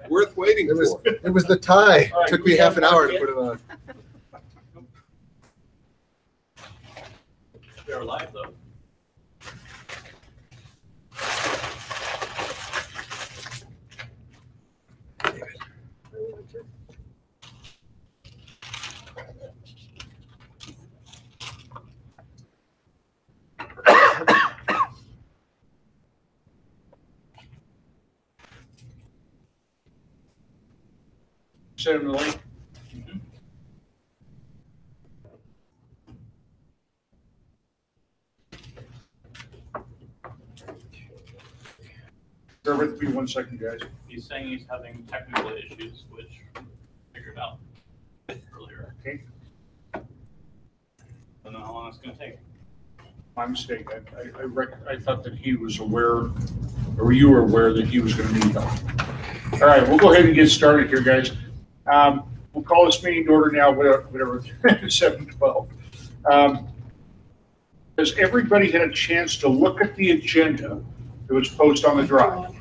Worth waiting for. It was the tie. All right, Took me half an hour to put it on. They're live though. Send him the link. Bear with me 1 second, guys. He's saying he's having technical issues, which I figured out earlier. Okay. Don't know how long it's going to take. My mistake. I thought that he was aware, or you were aware that he was going to need help. All right, we'll go ahead and get started here, guys. We'll call this meeting to order now, whatever, 7:12. Has everybody had a chance to look at the agenda that was posted on the drive?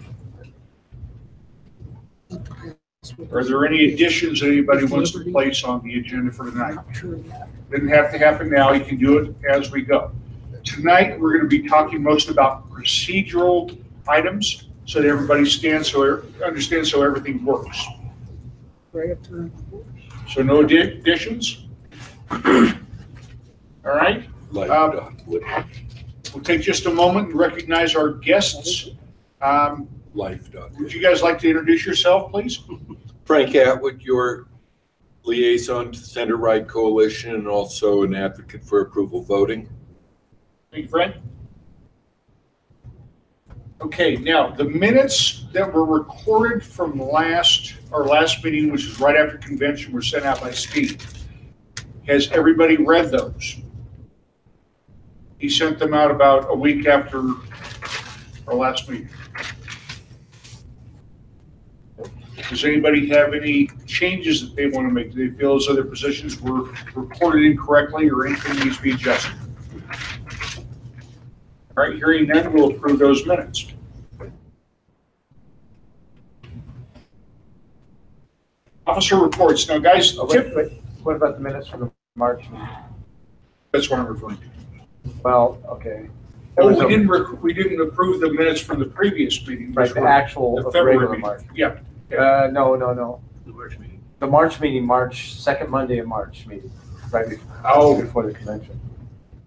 Are there any additions that anybody wants to place on the agenda for tonight? Doesn't have to happen now. You can do it as we go. Tonight, we're going to be talking most about procedural items so that everybody understands how everything works. So no additions? All right. We'll take just a moment and recognize our guests. Would you guys like to introduce yourself, please? Frank Atwood, your liaison to the Center Right Coalition and also an advocate for approval voting. Thank you, Frank. Okay, now the minutes that were recorded from our last meeting, which was right after convention, were sent out by Steve. Has everybody read those? He sent them out about a week after our last meeting. Does anybody have any changes that they want to make? Do they feel as though their positions were reported incorrectly or anything needs to be adjusted? All right, hearing none, we'll approve those minutes. Officer reports. Now, guys, what about the minutes from the March meeting? That's what I'm referring to. Well, okay. Well, we didn't approve the minutes from the previous meeting. Right, the actual regular March. Yeah. No. The March meeting. The March meeting, second Monday of March meeting, right before the convention.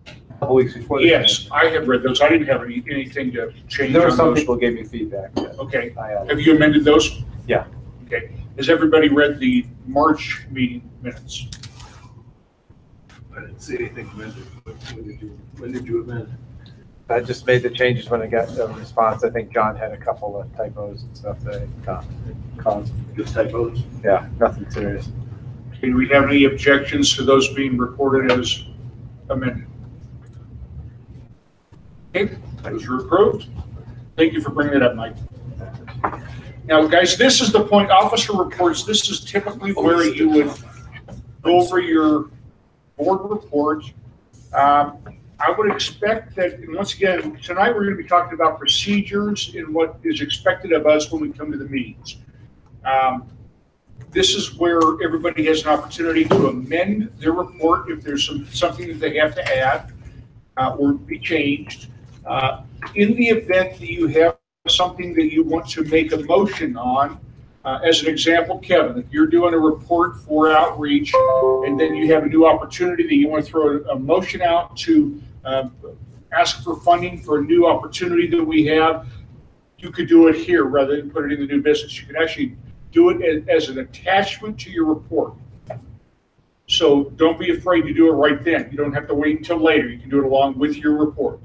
A couple weeks before the convention. Yes, I have read those. I didn't have anything to change. There were on some those. people gave me feedback. Yeah. Okay. Have you amended those? Yeah. Okay. Has everybody read the March meeting minutes? I didn't see anything amended. When did you amend? I just made the changes when I got the response. I think John had a couple of typos and stuff that caused. Just typos? Yeah, nothing serious. Do we have any objections to those being recorded as amended? Okay, those are approved. Thank you for bringing it up, Mike. Now, guys, this is the point, officer reports. This is typically where you would go over your board report. I would expect that, and once again, tonight we're going to be talking about procedures and what is expected of us when we come to the meetings. This is where everybody has an opportunity to amend their report if there's something that they have to add or be changed. In the event that you have something that you want to make a motion on, as an example, Kevin, if you're doing a report for outreach and then you have a new opportunity that you want to throw a motion out to ask for funding for a new opportunity that we have, you could do it here rather than put it in the new business. You can actually do it as an attachment to your report. So don't be afraid to do it right then. You don't have to wait until later. You can do it along with your report.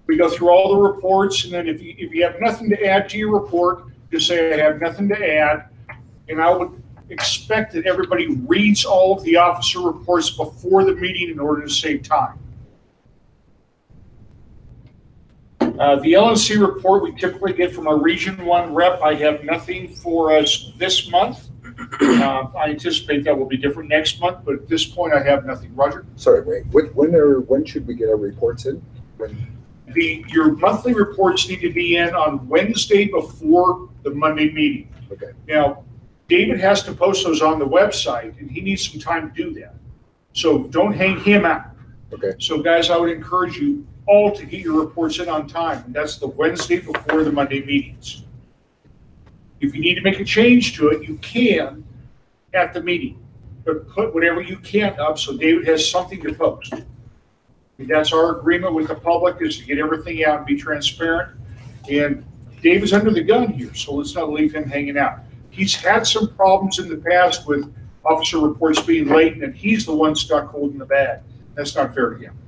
We go through all the reports, and then if you have nothing to add to your report, just say, I have nothing to add. And I would expect that everybody reads all of the officer reports before the meeting in order to save time. The LNC report we typically get from our Region 1 rep. I have nothing for us this month. I anticipate that will be different next month, but at this point I have nothing. Roger? Sorry, Wayne. When should we get our reports in? Your monthly reports need to be in on Wednesday before the Monday meeting. Okay. Now, David has to post those on the website, and he needs some time to do that. So don't hang him out. Okay. So guys, I would encourage you all to get your reports in on time, and that's the Wednesday before the Monday meetings. If you need to make a change to it, you can at the meeting, but put whatever you can up so David has something to post. And that's our agreement with the public, is to get everything out and be transparent. And David's under the gun here, so let's not leave him hanging out. He's had some problems in the past with officer reports being late, and he's the one stuck holding the bag. That's not fair to him.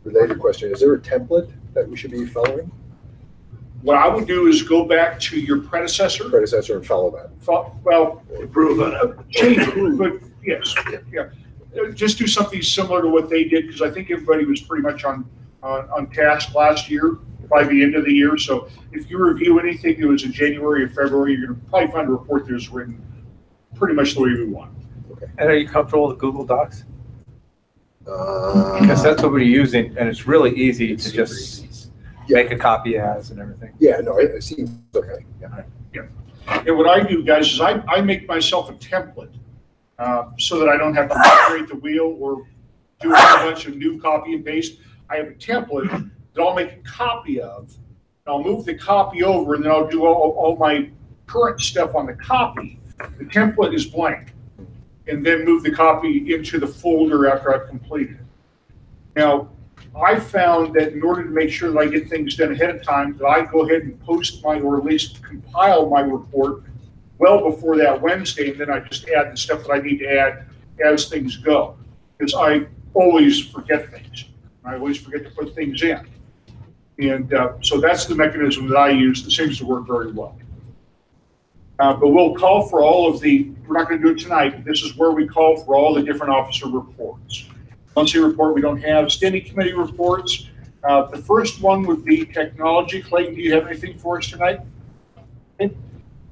Related question, is there a template that we should be following? What I would do is go back to your predecessor. And follow that? Well, Improve on it. change it, but yes, yeah. Just do something similar to what they did, because I think everybody was pretty much on task last year by the end of the year. So if you review anything that was in January or February, you're going to probably find a report that is written pretty much the way we want. Okay. And are you comfortable with Google Docs? Because that's what we're using, and it's really easy to just make a copy as and everything. Yeah, no, it seems okay. Yeah. And what I do, guys, is I make myself a template so that I don't have to recreate the wheel or do a whole bunch of new copy and paste. I have a template that I'll make a copy of. And I'll move the copy over, and then I'll do all my current stuff on the copy. The template is blank. And then move the copy into the folder after I've completed it. Now, I found that in order to make sure that I get things done ahead of time, that I go ahead and post or at least compile my report well before that Wednesday, and then I just add the stuff that I need to add as things go. Because I always forget things. I always forget to put things in. And so that's the mechanism that I use that seems to work very well. But we'll call for all of we're not going to do it tonight, but this is where we call for all the different officer reports. Monthly report, we don't have standing committee reports. The first one would be technology. Clayton, do you have anything for us tonight? Okay.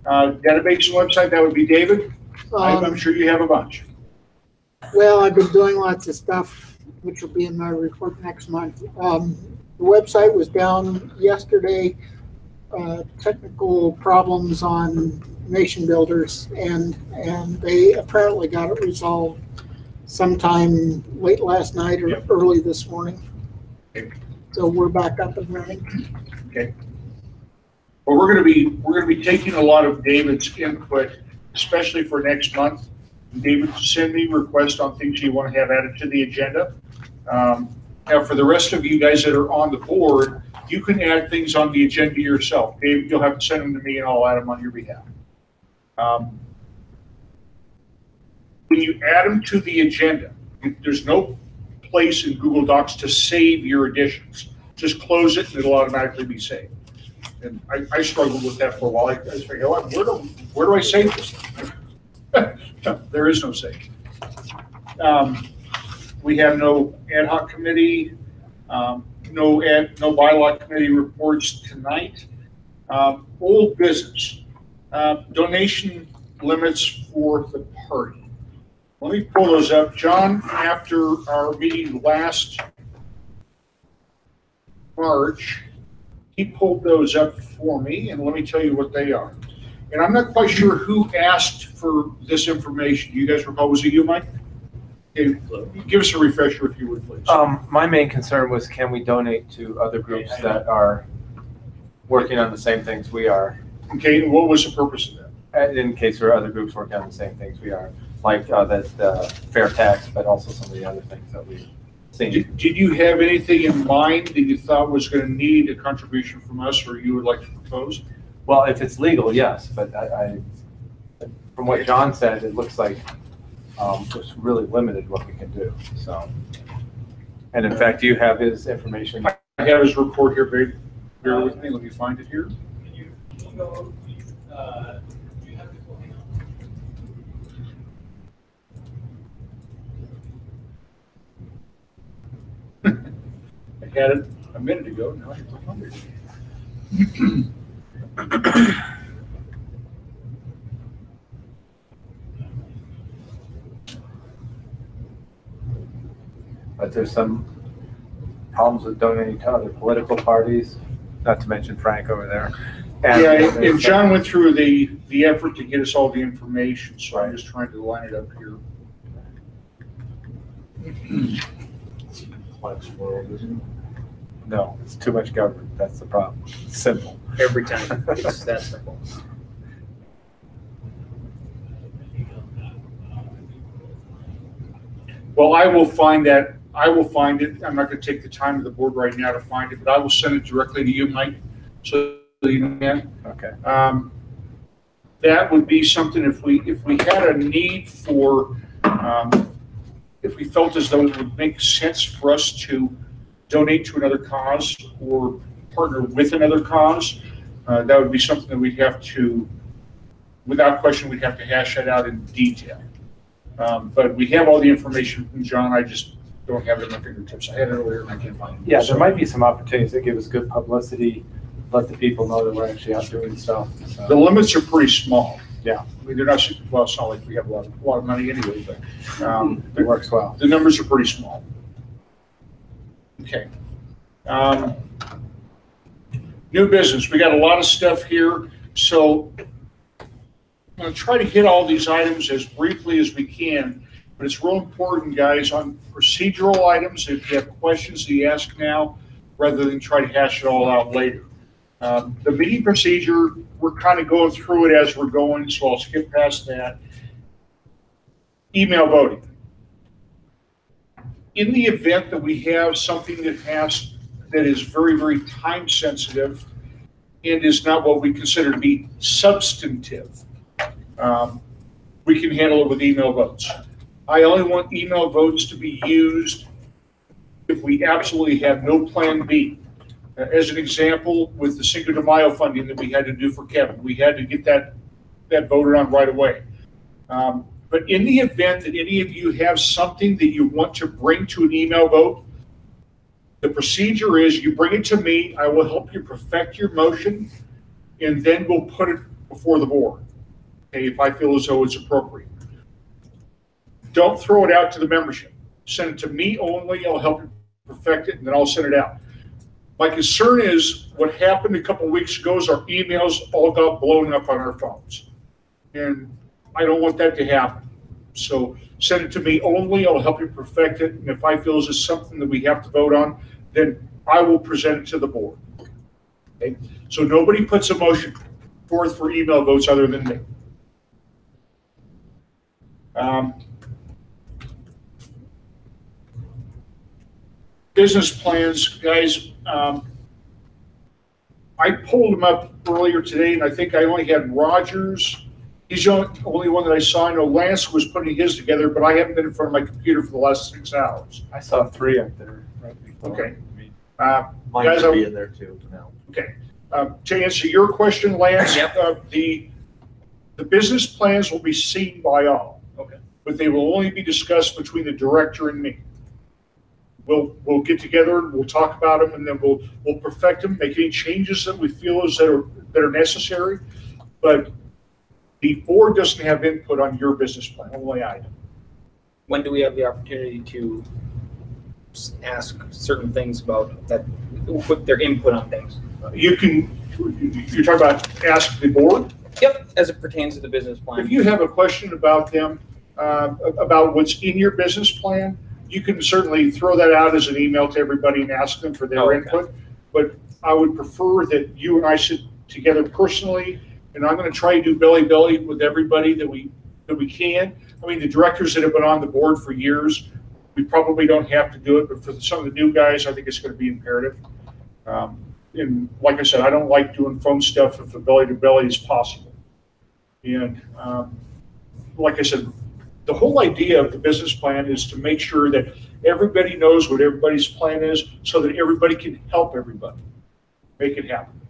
Database and website, that would be David. I'm sure you have a bunch. Well, I've been doing lots of stuff, which will be in my report next month. The website was down yesterday. Technical problems on Nation Builders, and they apparently got it resolved sometime late last night or early this morning. Okay. So we're back up and running. Okay. Well, we're going to be taking a lot of David's input, especially for next month. David, send me requests on things you want to have added to the agenda. Now, for the rest of you guys that are on the board, you can add things on the agenda yourself. David, you'll have to send them to me, and I'll add them on your behalf. When you add them to the agenda, there's no place in Google Docs to save your additions. Just close it, and it'll automatically be saved. And I struggled with that for a while. I figured, where do I save this thing? There is no save. We have no ad hoc committee, no bylaw committee reports tonight. Old business, donation limits for the party. Let me pull those up. John, after our meeting last March, he pulled those up for me, and let me tell you what they are. And I'm not quite sure who asked for this information. You guys recall, was it you, Mike? Okay, give us a refresher if you would, please. My main concern was, can we donate to other groups that are working on the same things we are? Okay, and what was the purpose of that? In case there are other groups working on the same things we are, like the fair tax, but also some of the other things that we've seen. Did you have anything in mind that you thought was going to need a contribution from us, or you would like to propose? Well, if it's legal, yes, but from what John said, it looks like it's really limited what we can do. So, and in fact, you have his information. I have his report here. Bear with me. Let me find it here. Can you go? Do you have the full name? I had it a minute ago. Now I have to find it. But there's some problems with donating to other political parties, not to mention Frank over there. Yeah, and John went through the effort to get us all the information, so I'm just trying to line it up here. Complex world, isn't it? No, it's too much government. That's the problem. It's simple. Every time, it's that simple. Well, I will find that. I will find it. I'm not going to take the time of the board right now to find it, but I will send it directly to you, Mike, so you can. Okay. That would be something if we had a need for, if we felt as though it would make sense for us to donate to another cause or partner with another cause, that would be something that we'd have to, without question, we'd have to hash that out in detail. But we have all the information from John. I just don't have it at my fingertips. I had it earlier and I can't find it. Yeah, there might be some opportunities that give us good publicity, let the people know that we're actually out doing stuff. So. The limits are pretty small. Yeah. I mean, they're not, well, it's not like we have a lot of money anyway, but It works well. the numbers are pretty small. Okay. New business. We got a lot of stuff here. So I'm going to try to hit all these items as briefly as we can, but it's real important, guys, on procedural items. If you have questions, you ask now rather than try to hash it all out later. The meeting procedure, we're kind of going through it as we're going, so I'll skip past that. Email voting. In the event that we have something that is very, very time sensitive and is not what we consider to be substantive, we can handle it with email votes. I only want email votes to be used if we absolutely have no plan B. As an example, with the Cinco de Mayo funding that we had to do for Kevin, we had to get that voted on right away. But in the event that any of you have something that you want to bring to an email vote, the procedure is you bring it to me, I will help you perfect your motion, and then we'll put it before the board, okay, if I feel as though it's appropriate. Don't throw it out to the membership. Send it to me only, I'll help you perfect it, and then I'll send it out. My concern is what happened a couple of weeks ago is our emails all got blown up on our phones. And I don't want that to happen. So send it to me only, I'll help you perfect it, and if I feel it's something that we have to vote on, then I will present it to the board. Okay? So nobody puts a motion forth for email votes other than me. Business plans, guys, I pulled them up earlier today, and I think I only had Rogers. He's the only one that I saw. I know Lance was putting his together, but I haven't been in front of my computer for the last 6 hours. I saw 3 up there right before. Okay. Mine Guys, should be in there too now. Okay. To answer your question, Lance, Yep. The business plans will be seen by all. Okay. But they will only be discussed between the director and me. We'll get together and we'll talk about them, and then we'll perfect them, make any changes that we feel that are necessary. But the board doesn't have input on your business plan, only I do. When do we have the opportunity to ask certain things about that, put their input on things? You're talking about ask the board? Yep, as it pertains to the business plan. If you have a question about them, about what's in your business plan, you can certainly throw that out as an email to everybody and ask them for their input. But I would prefer that you and I sit together personally, and I'm going to try to do belly with everybody that we can. I mean, the directors that have been on the board for years, we probably don't have to do it, but for some of the new guys, I think it's going to be imperative. And like I said, I don't like doing phone stuff if the belly-to-belly is possible. And like I said, the whole idea of the business plan is to make sure that everybody knows what everybody's plan is so that everybody can help everybody make it happen.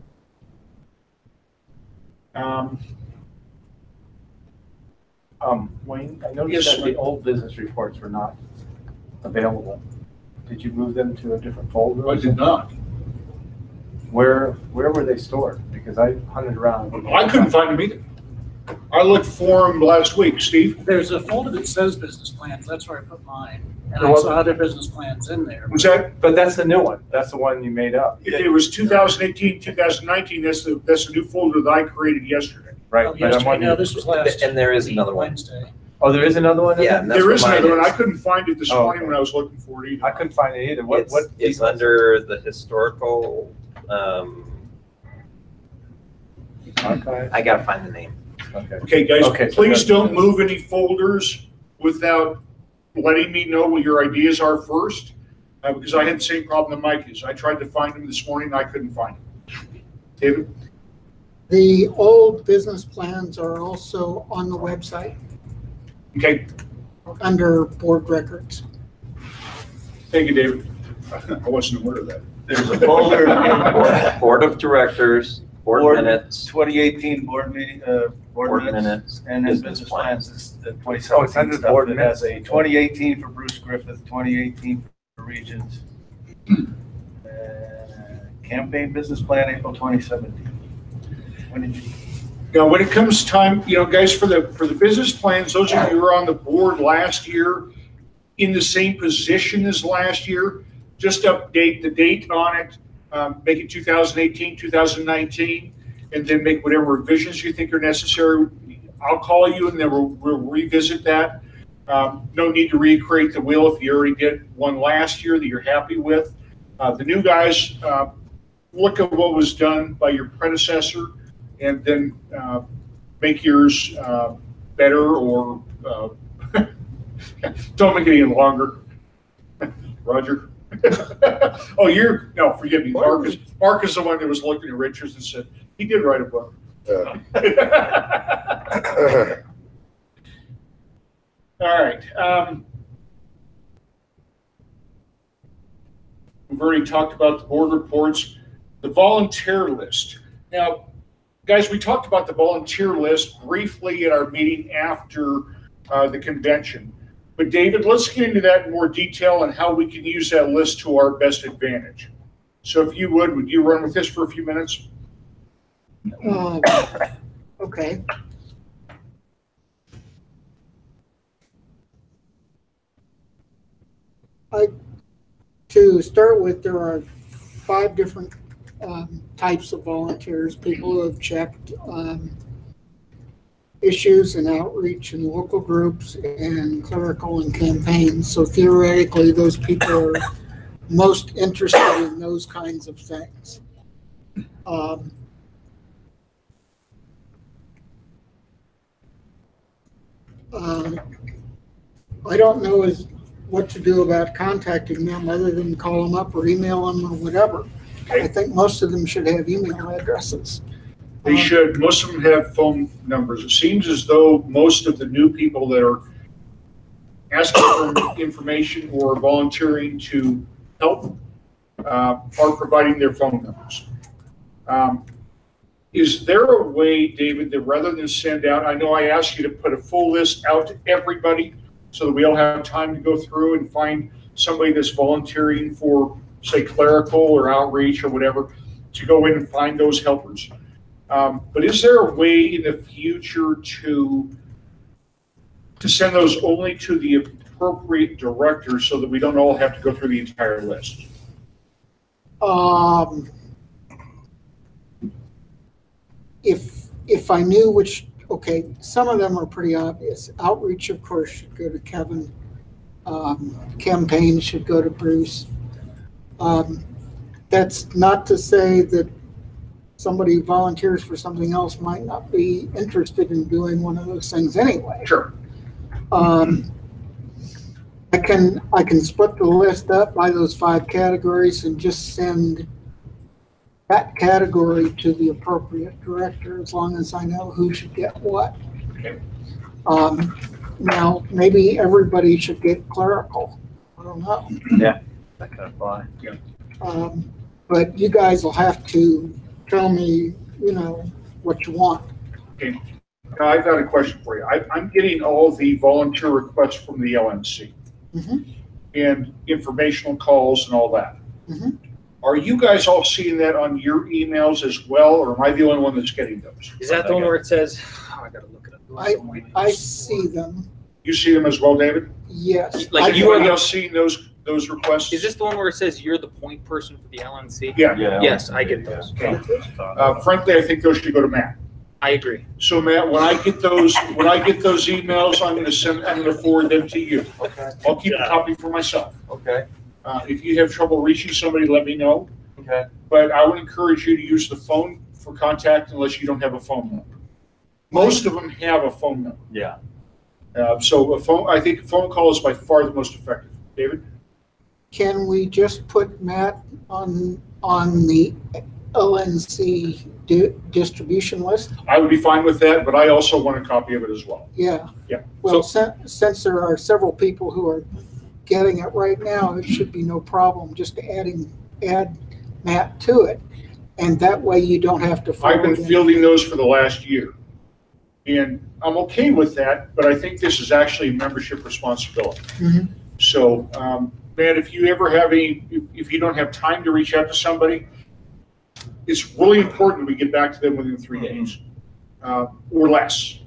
Wayne, I noticed Yes, that the old business reports were not available. Did you move them to a different folder? I did not. Where were they stored? Because I hunted around. I couldn't find them either. I looked for them last week. Steve, There's a folder that says business plans, that's where I put mine, and I Well- saw other business plans in there. was that, But that's the new one. That's the one you made up. it was 2018, 2019, that's the new folder that I created yesterday. Right. Oh, but I'm yesterday, wondering- no, this was last. And there is another one. Wednesday. Oh, there is another one? in Yeah, there? and that's There what is mine another one, I is. couldn't find it this Oh, morning okay. when I was looking for it either. I couldn't find it either. What? It's under the historical, Archive? I gotta find the name. Okay. Okay, guys, Okay, so please that's- don't move any folders without letting me know what your ideas are first, because I had the same problem that Mike is. I tried to find them this morning, I couldn't find them. David? The old business plans are also on the website Okay, under board records. thank you, David. I wasn't aware of that. There's a folder, Board of Directors, board Board- minutes, 2018 board meeting, board board minutes, minutes, and then business business plans. plans is the Oh, it's 2017 under stuff board that has a minutes. 2018 for Bruce Griffith, 2018 for Regions. Campaign business plan, April 2017. When did you? Now, when it comes time, guys, for the business plans, those of you who were on the board last year in the same position as last year, just update the date on it, make it 2018, 2019, and then make whatever revisions you think are necessary. I'll call you and then we'll revisit that. No need to recreate the wheel if you already did one last year that you're happy with. The new guys, look at what was done by your predecessor and then make yours better or don't make it any longer. Roger? Oh, no, forgive me. Mark is the one that was looking at Richards and said, he did write a book. All right. We've already talked about the board reports, the volunteer list. Now, guys, we talked about the volunteer list briefly at our meeting after the convention. But David, let's get into that in more detail and how we can use that list to our best advantage. So if you would you run with this for a few minutes? Okay. To start with, there are 5 different types of volunteers, people who have checked issues and outreach in local groups and clerical and campaigns. So theoretically, those people are most interested in those kinds of things. I don't know what to do about contacting them other than call them up or email them or whatever. I think most of them should have email addresses. They should. Most of them have phone numbers. It seems as though most of the new people that are asking for information or volunteering to help are providing their phone numbers. Is there a way, David, that rather than send out, I know I asked you to put a full list out to everybody so that we all have time to go through and find somebody that's volunteering for, say, clerical or outreach or whatever, to go in and find those helpers. But is there a way in the future to send those only to the appropriate director so that we don't all have to go through the entire list? If I knew which, okay, some of them are pretty obvious. Outreach, of course, should go to Kevin. Campaign should go to Bruce. That's not to say that somebody who volunteers for something else might not be interested in doing one of those things anyway. Sure. I can split the list up by those 5 categories and just send that category to the appropriate director as long as I know who should get what. Okay. Now, maybe everybody should get clerical. I don't know. Yeah, that could apply. But you guys will have to tell me, what you want. Okay. Now, I've got a question for you. I'm getting all the volunteer requests from the LNC Mhm. and informational calls and all that. Mhm. Are you guys all seeing that on your emails as well, or am I the only one that's getting those? Is that the one where it says, oh, I gotta look it up. I see them, You see them as well, David? yes. Like you Anybody are, else seeing those requests? is this the one where it says you're the point person for the LNC? Yeah. Yes, I get those. Okay. Frankly, I think those should go to Matt. I agree. So Matt, when I get those emails, I'm gonna forward them to you. Okay. I'll keep a copy for myself. Okay. If you have trouble reaching somebody, let me know. Okay. But I would encourage you to use the phone for contact unless you don't have a phone number. Most of them have a phone number. Yeah. So I think a phone call is by far the most effective. David? Can we just put Matt on the LNC distribution list? I would be fine with that, but I also want a copy of it as well. Yeah. Yeah. Well, since there are several people who are getting it right now, it should be no problem just add Matt to it. And that way you don't have to I've been forward it. fielding those for the last year. And I'm okay with that, but I think this is actually a membership responsibility. Mhm. So, Matt, if you ever have if you don't have time to reach out to somebody, it's really important we get back to them within 3 days or less.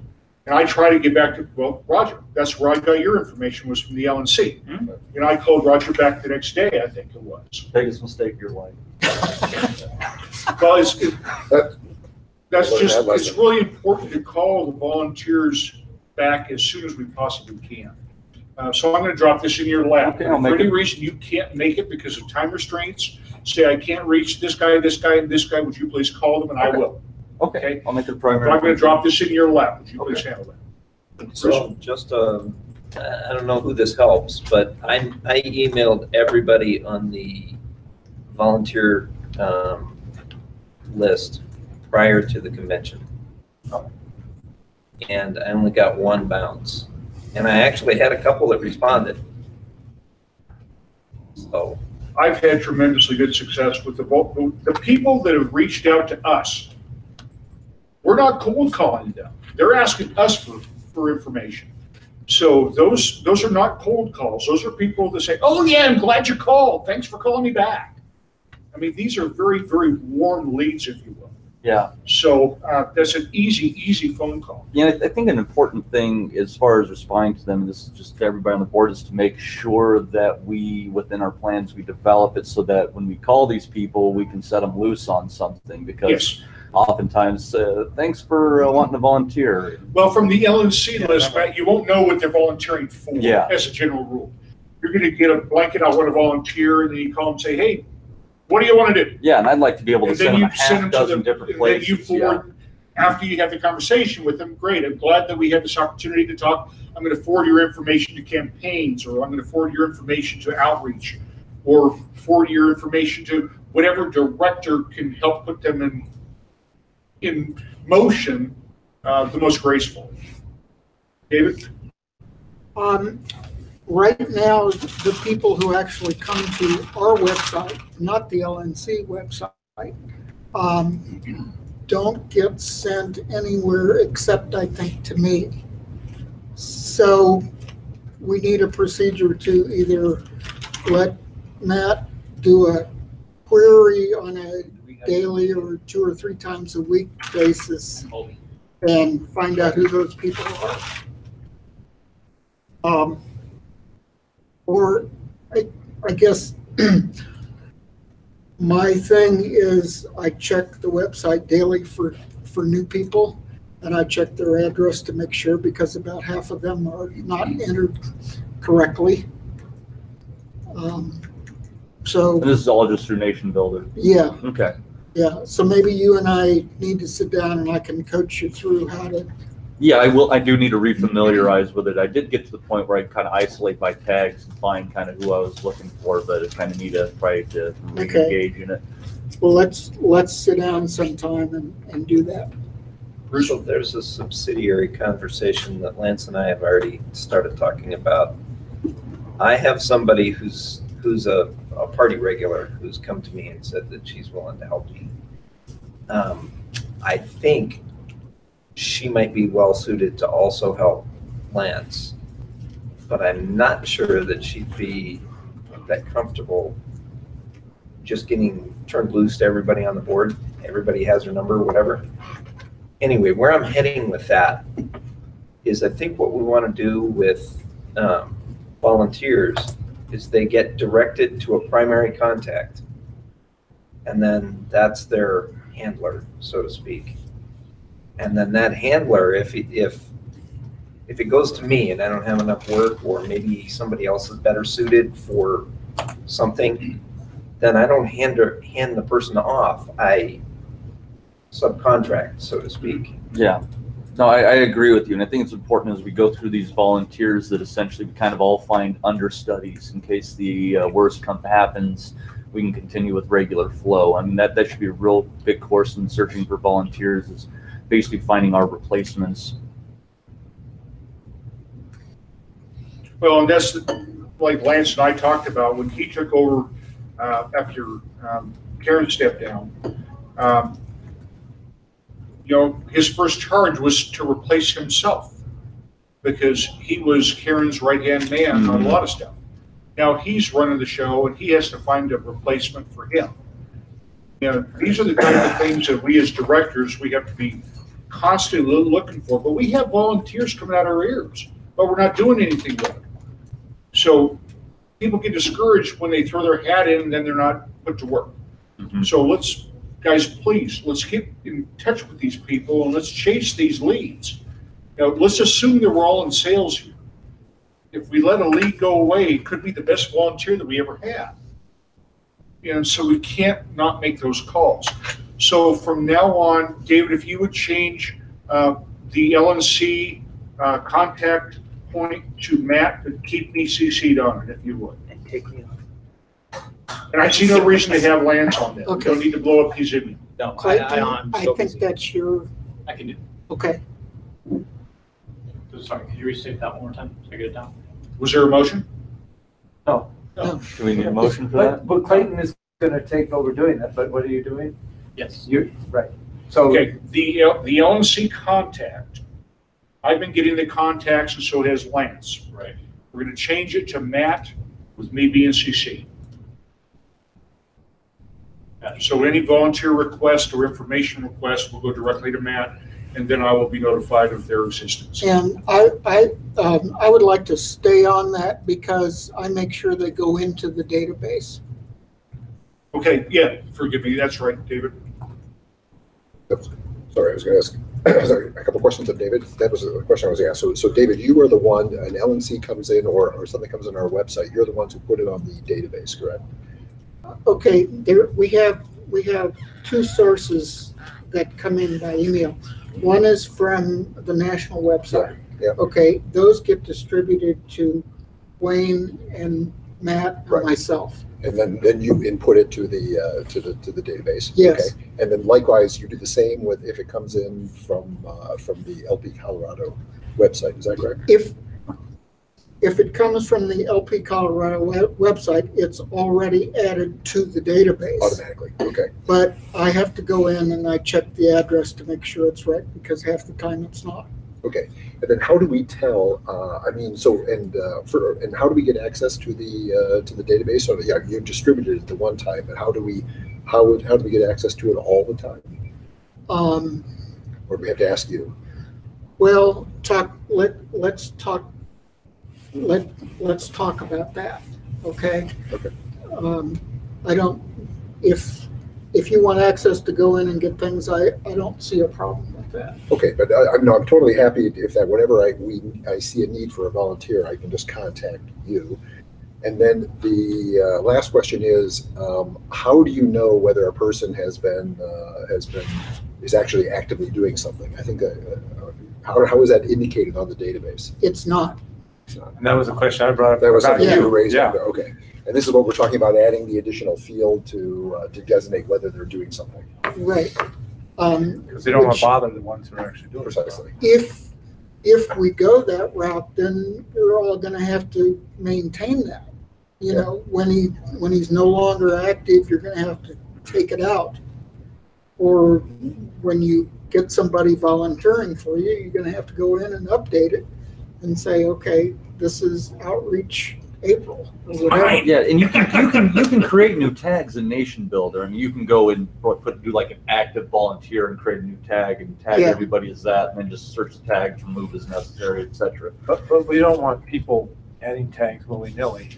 And I try to get back to, well, Roger, that's where I got your information, was from the LNC. Mhm. And I called Roger back the next day, I think it was. Biggest mistake of your life. Well, That's it's really important to call the volunteers back as soon as we possibly can. So I'm going to drop this in your lap. Okay, If I'll for make any it. reason you can't make it because of time restraints, say I can't reach this guy, and this guy, would you please call them, and I Okay. will. Okay. Okay. I'll make it a But primary. I'm going to drop this in your lap. Would you please Okay. handle that? So just, I don't know who this helps, but I emailed everybody on the volunteer list prior to the convention. And I only got one bounce. And I actually had a couple that responded. So, I've had tremendously good success with the people that have reached out to us. We're not cold calling them. They're asking us for information. So those are not cold calls. Those are people that say, oh yeah, I'm glad you called. Thanks for calling me back. I mean, these are very, very warm leads, if you will. Yeah. So that's an easy phone call. Yeah, I think an important thing as far as responding to them, and this is just to everybody on the board, is to make sure that we, within our plans, we develop it so that when we call these people, we can set them loose on something, because Yes. oftentimes, thanks for wanting to volunteer. Well, from the LNC list, Matt, you won't know what they're volunteering for Yeah. as a general rule. You're going to get a blanket, I want to volunteer, and then you call and say, hey, what do you want to do? Yeah, and I'd like to be able to And send then them a you send half them to dozen the, different and then you places. Yeah. forward, after you have the conversation with them, great, I'm glad that we had this opportunity to talk. I'm going to forward your information to campaigns, or I'm going to forward your information to outreach, or forward your information to whatever director can help put them in motion the most gracefully. David? Right now, the people who actually come to our website, not the LNC website, don't get sent anywhere except, I think, to me. So we need a procedure to either let Matt do a query on a daily or 2 or 3 times a week basis and find out who those people are. Or I guess my thing is I check the website daily for new people, and I check their address to make sure, because about half of them are not entered correctly. So And this is all just through Nation Builder. yeah, Okay. yeah. So maybe you and I need to sit down and I can coach you through how to. Yeah, I do need to refamiliarize with it. I did get to the point where I kind of isolate by tags and find kind of who I was looking for, but I kind of need to try to re-engage in it. Well, let's sit down sometime and do that. so there's a subsidiary conversation that Lance and I have already started talking about. I have somebody who's a party regular who's come to me and said that she's willing to help me. I think she might be well suited to also help Lance, but I'm not sure that she'd be that comfortable just getting turned loose to everybody on the board. Everybody has their number, whatever. Anyway, where I'm heading with that is I think what we want to do with volunteers is they get directed to a primary contact, and then that's their handler, so to speak. And then that handler, if it goes to me and I don't have enough work, or maybe somebody else is better suited for something, then I don't hand the person off. I subcontract, so to speak. Yeah. No, I agree with you. And I think it's important as we go through these volunteers that essentially we kind of all find understudies in case the worst happens. We can continue with regular flow. I mean, that should be a real big course in searching for volunteers, is basically finding our replacements. Well, and that's like Lance and I talked about when he took over after Karen stepped down. His first charge was to replace himself because he was Karen's right-hand man on a lot of stuff. Now he's running the show and he has to find a replacement for him. These are the kind of things that we as directors, we have to be constantly looking for. But we have volunteers coming out our ears, but we're not doing anything with it. So people get discouraged when they throw their hat in and then they're not put to work. So guys, please, let's get in touch with these people and let's chase these leads. Let's assume that we're all in sales here. If we let a lead go away, it could be the best volunteer that we ever had. And so we can't not make those calls. So from now on, David, if you would change the LNC contact point to Matt, but keep me CC'd on it, if you would. And take me off. And I see no reason to have Lance on that. Okay. We don't need to blow up his image. No, Clayton, I'm I so think busy. that's your, I can do. okay. Sorry, could you restate that one more time so I get it down? Was there a motion? No. Do we need a motion for that? But Clayton is gonna take over doing that, but what are you doing? Yes. You're, right. So, Okay, the LNC contact, I've been getting the contacts and so has Lance. Right. We're gonna change it to Matt with me being CC. Gotcha. So any volunteer request or information request will go directly to Matt, and then I will be notified of their existence. And I would like to stay on that because I make sure they go into the database. Okay, yeah, forgive me, that's right, David. Sorry, I was going to ask sorry, a couple questions of David. That was a question I was asked. So David, you are the one, an LNC comes in or something comes in our website, you're the ones who put it on the database, correct? Okay, we have two sources that come in by email. One is from the national website. Yeah. Okay, those get distributed to Wayne and Matt and Right. myself. And then you input it to the database. Yes. Okay. And then likewise, you do the same with if it comes in from the LP Colorado website. Is that correct? If it comes from the LP Colorado website, it's already added to the database. Automatically. Okay. But I have to go in and I check the address to make sure it's right because half the time it's not. Okay. And then how do we tell? And how do we get access to the database? So yeah, you distributed it the one time, but how do we get access to it all the time? Or do we have to ask you? Well, let's talk about that. Okay. Okay. I don't. If you want access to go in and get things, I don't see a problem with that. Okay, but I'm totally happy if that whenever I see a need for a volunteer, I can just contact you. And then the last question is, how do you know whether a person is actually actively doing something? I think how is that indicated on the database? It's not. It's not. and that was a question I brought up. That was about something Yeah. you raised. Yeah. Okay. And this is what we're talking about, adding the additional field to designate whether they're doing something. Right. Because they don't want to bother the ones who are actually doing it. Precisely. If we go that route, then we're all going to have to maintain that. You Yeah. know, when he's no longer active, you're going to have to take it out. Or when you get somebody volunteering for you, you're going to have to go in and update it and say, okay, this is outreach April. or whatever. Yeah, and you can create new tags in Nation Builder. I mean, you can go and do like an active volunteer and create a new tag and tag Yeah. everybody as that, and then just search the tags, remove as necessary, etc. But we don't want people adding tags willy-nilly.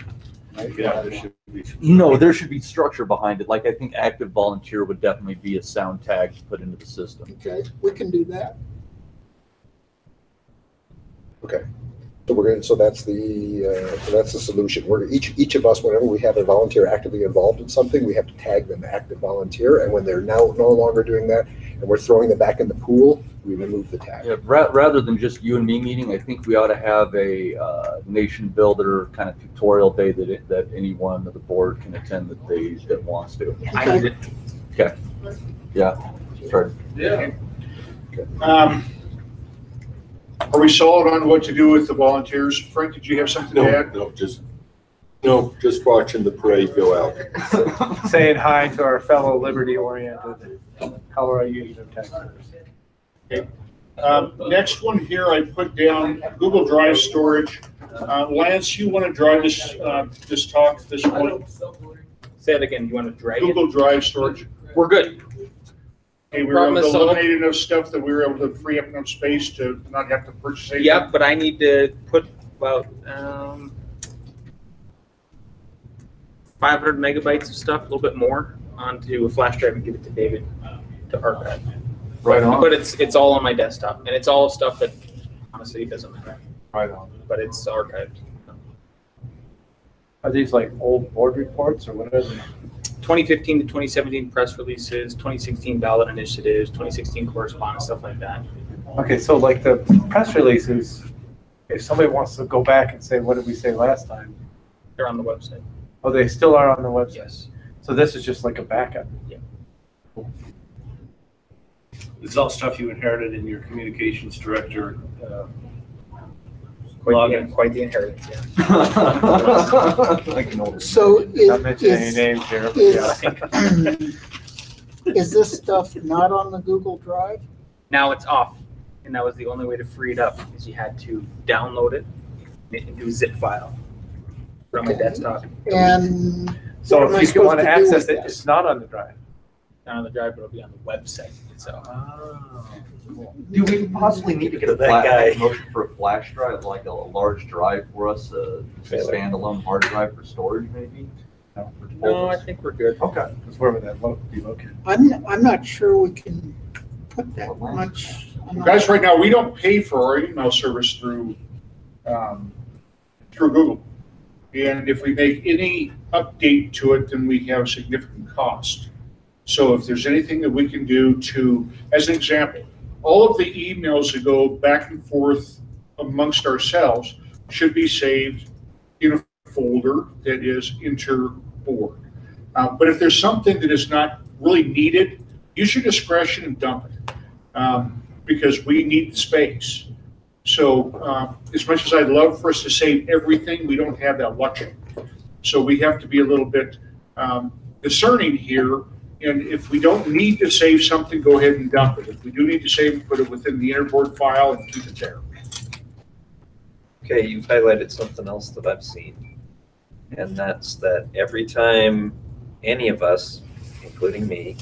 Right? Yeah, there should be. No, there should be structure behind it. Like I think active volunteer would definitely be a sound tag to put into the system. Okay, we can do that. Okay. So we're going. So that's the solution. We're each of us, whenever we have a volunteer actively involved in something, we have to tag them active volunteer. And when they're now no longer doing that, and we're throwing them back in the pool, we remove the tag. Yeah, rather than just you and me meeting, I think we ought to have a Nation Builder kind of tutorial day that anyone of the board can attend that wants to. I need it. Okay. Yeah. Sure. Yeah. Are we solid on what to do with the volunteers? Frank, did you have something to add? Just watching the parade go out. Saying hi to our fellow liberty-oriented Colorado Union of Taxpayers. Next one here, I put down Google Drive storage. Lance, you want to drive this talk this morning? Say it again. You want to drag it? Google Drive storage. We're good. Okay, we were able Problem to is solved. eliminate enough stuff that we were able to free up enough space to not have to purchase anything. Yep, but I need to put about 500 megabytes of stuff, a little bit more, onto a flash drive and give it to David to archive. Right on. But it's all on my desktop, and it's all stuff that honestly doesn't matter. Right on. But it's archived. Are these like old board reports or what are they? 2015 to 2017 press releases, 2016 ballot initiatives, 2016 correspondence, stuff like that. Okay, so like the press releases, if somebody wants to go back and say, what did we say last time? They're on the website. Oh, they still are on the website? Yes. So this is just like a backup? Yeah. It's all stuff you inherited in your communications director. Quite the inheritance, yeah. So Not mentioning any names here, but yeah. is this stuff not on the Google Drive? Now it's off, and that was the only way to free it up, is you had to download it into a zip file from the Okay. desktop. And So what am I if you want supposed to to do access with it, this? it's not on the drive. Not on the drive, but it'll be on the website itself. Do we possibly need to get a That guy. motion for a flash drive, like a large drive for us, a standalone hard drive for storage, maybe? No. No, I think we're good. Okay. Because where would that be located? I'm not sure we can put that much. I'm not- Guys, right now, we don't pay for our email service through Google. And if we make any update to it, then we have significant cost. So if there's anything that we can do to, as an example, all of the emails that go back and forth amongst ourselves should be saved in a folder that is inter-board. But if there's something that is not really needed, use your discretion and dump it, because we need the space. So as much as I'd love for us to save everything, we don't have that luxury. So we have to be a little bit discerning here. And if we don't need to save something, go ahead and dump it. If we do need to save it, put it within the interboard file and keep it there. Okay, you've highlighted something else that I've seen. And that's that every time any of us, including me,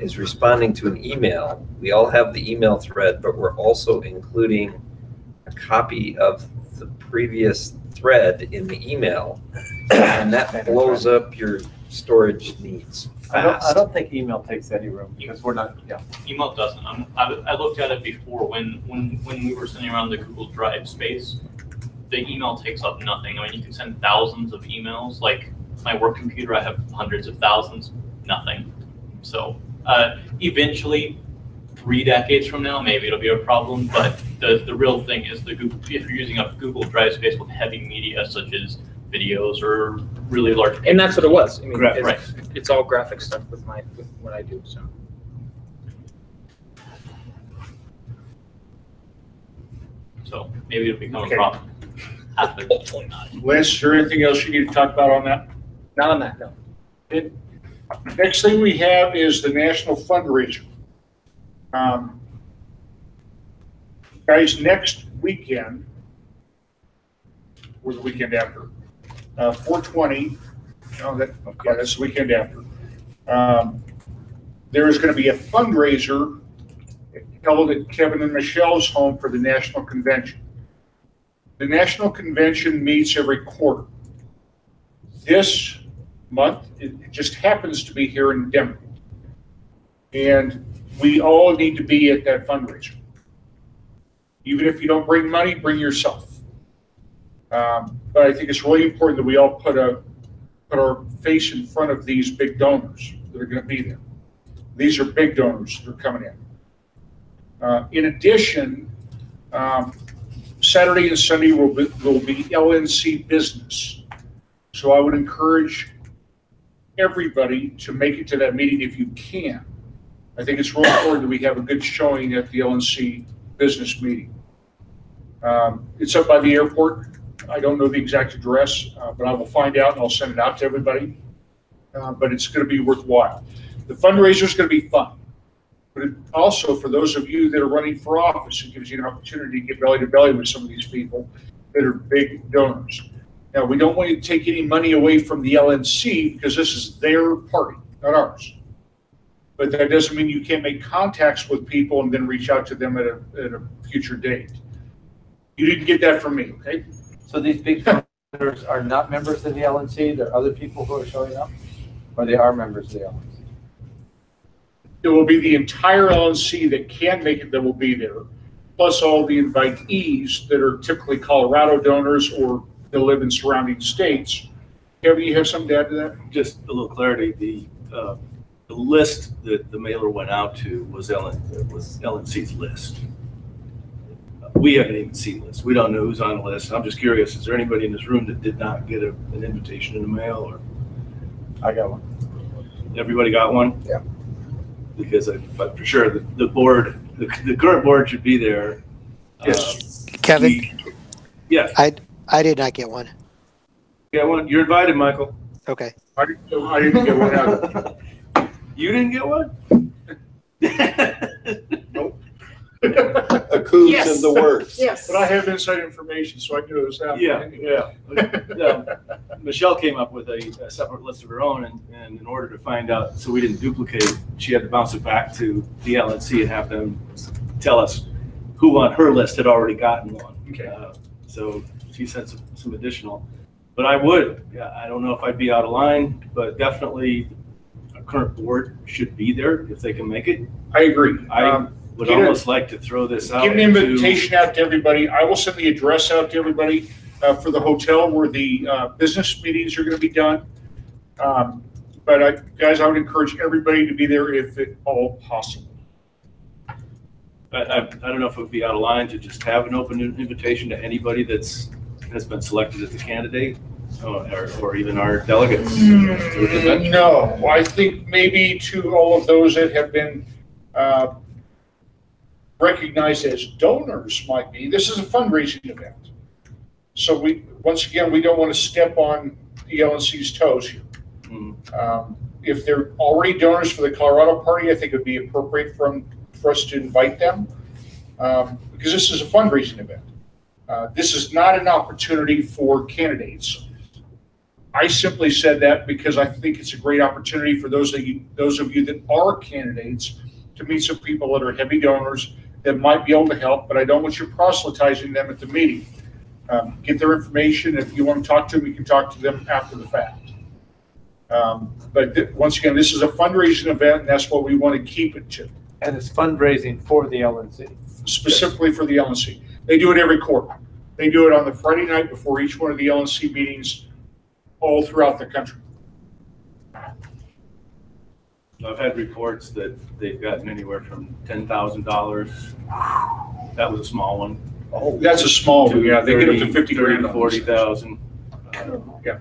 is responding to an email, we all have the email thread, but we're also including a copy of the previous thread in the email. And that blows up your storage needs fast. I don't think email takes any room because we're not, yeah. Email doesn't. I looked at it before when we were sending around the Google Drive space. The email takes up nothing. I mean, you can send thousands of emails. Like my work computer, I have hundreds of thousands, nothing. So eventually, 3 decades from now, maybe it'll be a problem. But the real thing is the Google. If you're using a Google Drive space with heavy media such as videos or really large, And that's what it was. I mean, Right. it's all graphic stuff with what I do. So so maybe it'll become Okay. a problem. Hopefully not. Liz, is there anything else you need to talk about on that? not on that, no. Next thing we have is the national fundraiser. Guys, next weekend, or the weekend after, 4/20, that's the weekend after. There is going to be a fundraiser held at Kevin and Michelle's home for the National Convention. The National Convention meets every quarter. This month, it just happens to be here in Denver. And we all need to be at that fundraiser. Even if you don't bring money, bring yourself. But I think it's really important that we all put our face in front of these big donors that are going to be there. These are big donors that are coming in. In addition, Saturday and Sunday will be LNC business. So I would encourage everybody to make it to that meeting if you can. I think it's really important that we have a good showing at the LNC business meeting. It's up by the airport. I don't know the exact address, but I will find out and I'll send it out to everybody. But it's going to be worthwhile. The fundraiser is going to be fun. But also for those of you that are running for office, it gives you an opportunity to get belly to belly with some of these people that are big donors. Now, we don't want you to take any money away from the LNC because this is their party, not ours. But that doesn't mean you can't make contacts with people and then reach out to them at a future date. You didn't get that from me, okay? So these big donors are not members of the LNC? There are other people who are showing up? Or they are members of the LNC? It will be the entire LNC that can make it that will be there, plus all the invitees that are typically Colorado donors or that live in surrounding states. Kevin, you have something to add to that? Just a little clarity. The list that the mailer went out to was LNC's list. We haven't even seen this. We don't know who's on the list. I'm just curious, is there anybody in this room that did not get an invitation in the mail? Or I got one. Everybody got one? Yeah. Because but for sure, the board, the current board should be there. Yes. Kevin? Yeah. I did not get one. Get one? You're invited, Michael. Okay. I didn't get one out. You didn't get one? Nope. A coup's Yes. in the works. Yes. But I have inside information, so I knew it was happening. Yeah. Michelle came up with a separate list of her own, and in order to find out, so we didn't duplicate, she had to bounce it back to the LNC and have them tell us who on her list had already gotten one. Okay. So she sent some additional. But I would, I don't know if I'd be out of line, but definitely a current board should be there if they can make it. I agree. I would almost like to throw this out. Give an invitation out to everybody. I will send the address out to everybody for the hotel where the business meetings are going to be done. But guys, I would encourage everybody to be there if at all possible. I don't know if it would be out of line to just have an open invitation to anybody has been selected as a candidate or even our delegates. No, I think maybe to all of those that have been recognized as donors might be. This is a fundraising event. So once again, we don't want to step on the LNC's toes here. If they're already donors for the Colorado Party, I think it would be appropriate for us to invite them because this is a fundraising event. This is not an opportunity for candidates. I simply said that because I think it's a great opportunity for those of you that are candidates to meet some people that are heavy donors that might be able to help, but I don't want you proselytizing them at the meeting. Get their information. If you want to talk to them, you can talk to them after the fact. But once again, this is a fundraising event, and that's what we want to keep it to. And it's fundraising for the LNC. Specifically for the LNC. They do it every quarter. They do it on the Friday night before each one of the LNC meetings all throughout the country. I've had reports that they've gotten anywhere from $10,000. That was a small one. Oh, that's a small one. Yeah, they get up to 50 grand. 40,000. Yeah.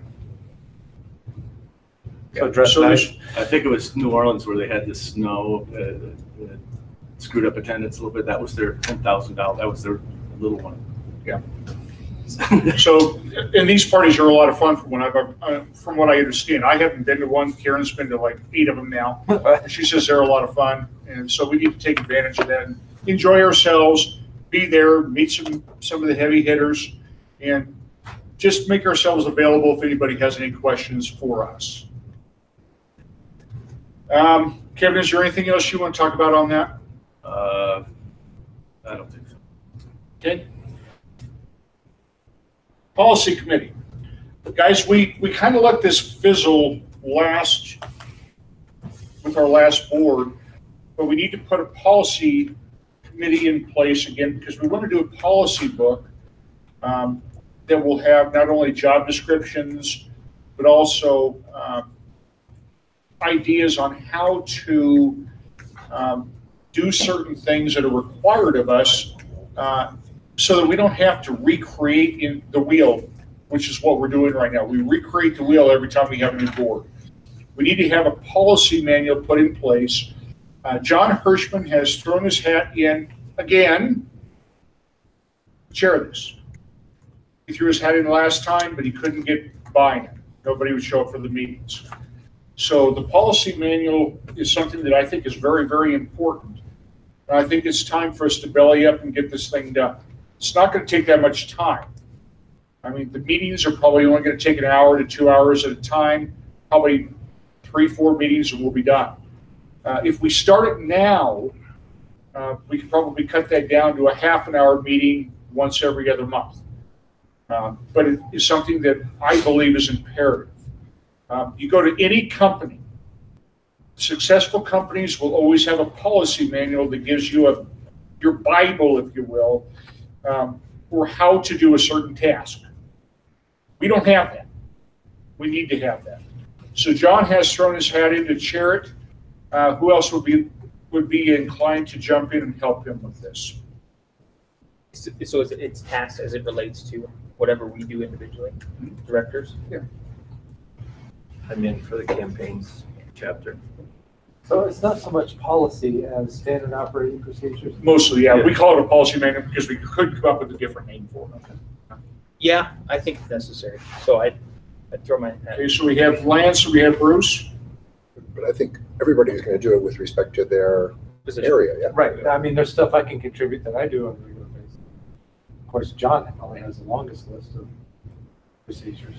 So dress So nice. I think it was New Orleans where they had the snow, screwed up attendance a little bit. That was their $10,000. That was their little one. Yeah. So, and these parties are a lot of fun from what I understand. I haven't been to one. Karen's been to like 8 of them now. She says they're a lot of fun, and so we need to take advantage of that and enjoy ourselves. Be there, meet some of the heavy hitters, and just make ourselves available if anybody has any questions for us. Kevin, is there anything else you want to talk about on that? I don't think so. Okay. Policy committee. Guys, we kind of let this fizzle last with our last board, but we need to put a policy committee in place again because we want to do a policy book that will have not only job descriptions, but also ideas on how to do certain things that are required of us so that we don't have to recreate the wheel, which is what we're doing right now. We recreate the wheel every time we have a new board. We need to have a policy manual put in place. John Hirschman has thrown his hat in again, chair this. He threw his hat in last time, but he couldn't get buy-in. Nobody would show up for the meetings. So the policy manual is something that I think is very, very important. And I think it's time for us to belly up and get this thing done. It's not going to take that much time. I mean, the meetings are probably only going to take an hour to 2 hours at a time, probably 3-4 meetings and we'll be done. If we start it now, we could probably cut that down to a half an hour meeting once every other month. But it is something that I believe is imperative. You go to any company, successful companies will always have a policy manual that gives you your Bible, if you will, for how to do a certain task. We don't have that. We need to have that. So John has thrown his hat in to chair it. Who else would be inclined to jump in and help him with this? So it's tasked as it relates to whatever we do individually, directors? Yeah. I'm in for the campaigns chapter. So it's not so much policy as standard operating procedures? Mostly, yeah. We call it a policy manual because we couldn't come up with a different name for it. Yeah, I think it's necessary. So I'd throw my hat. Okay, so we have Lance and we have Bruce. But I think everybody's going to do it with respect to their area, yeah. Right. I mean, there's stuff I can contribute that I do on a regular basis. Of course, John probably has the longest list of procedures.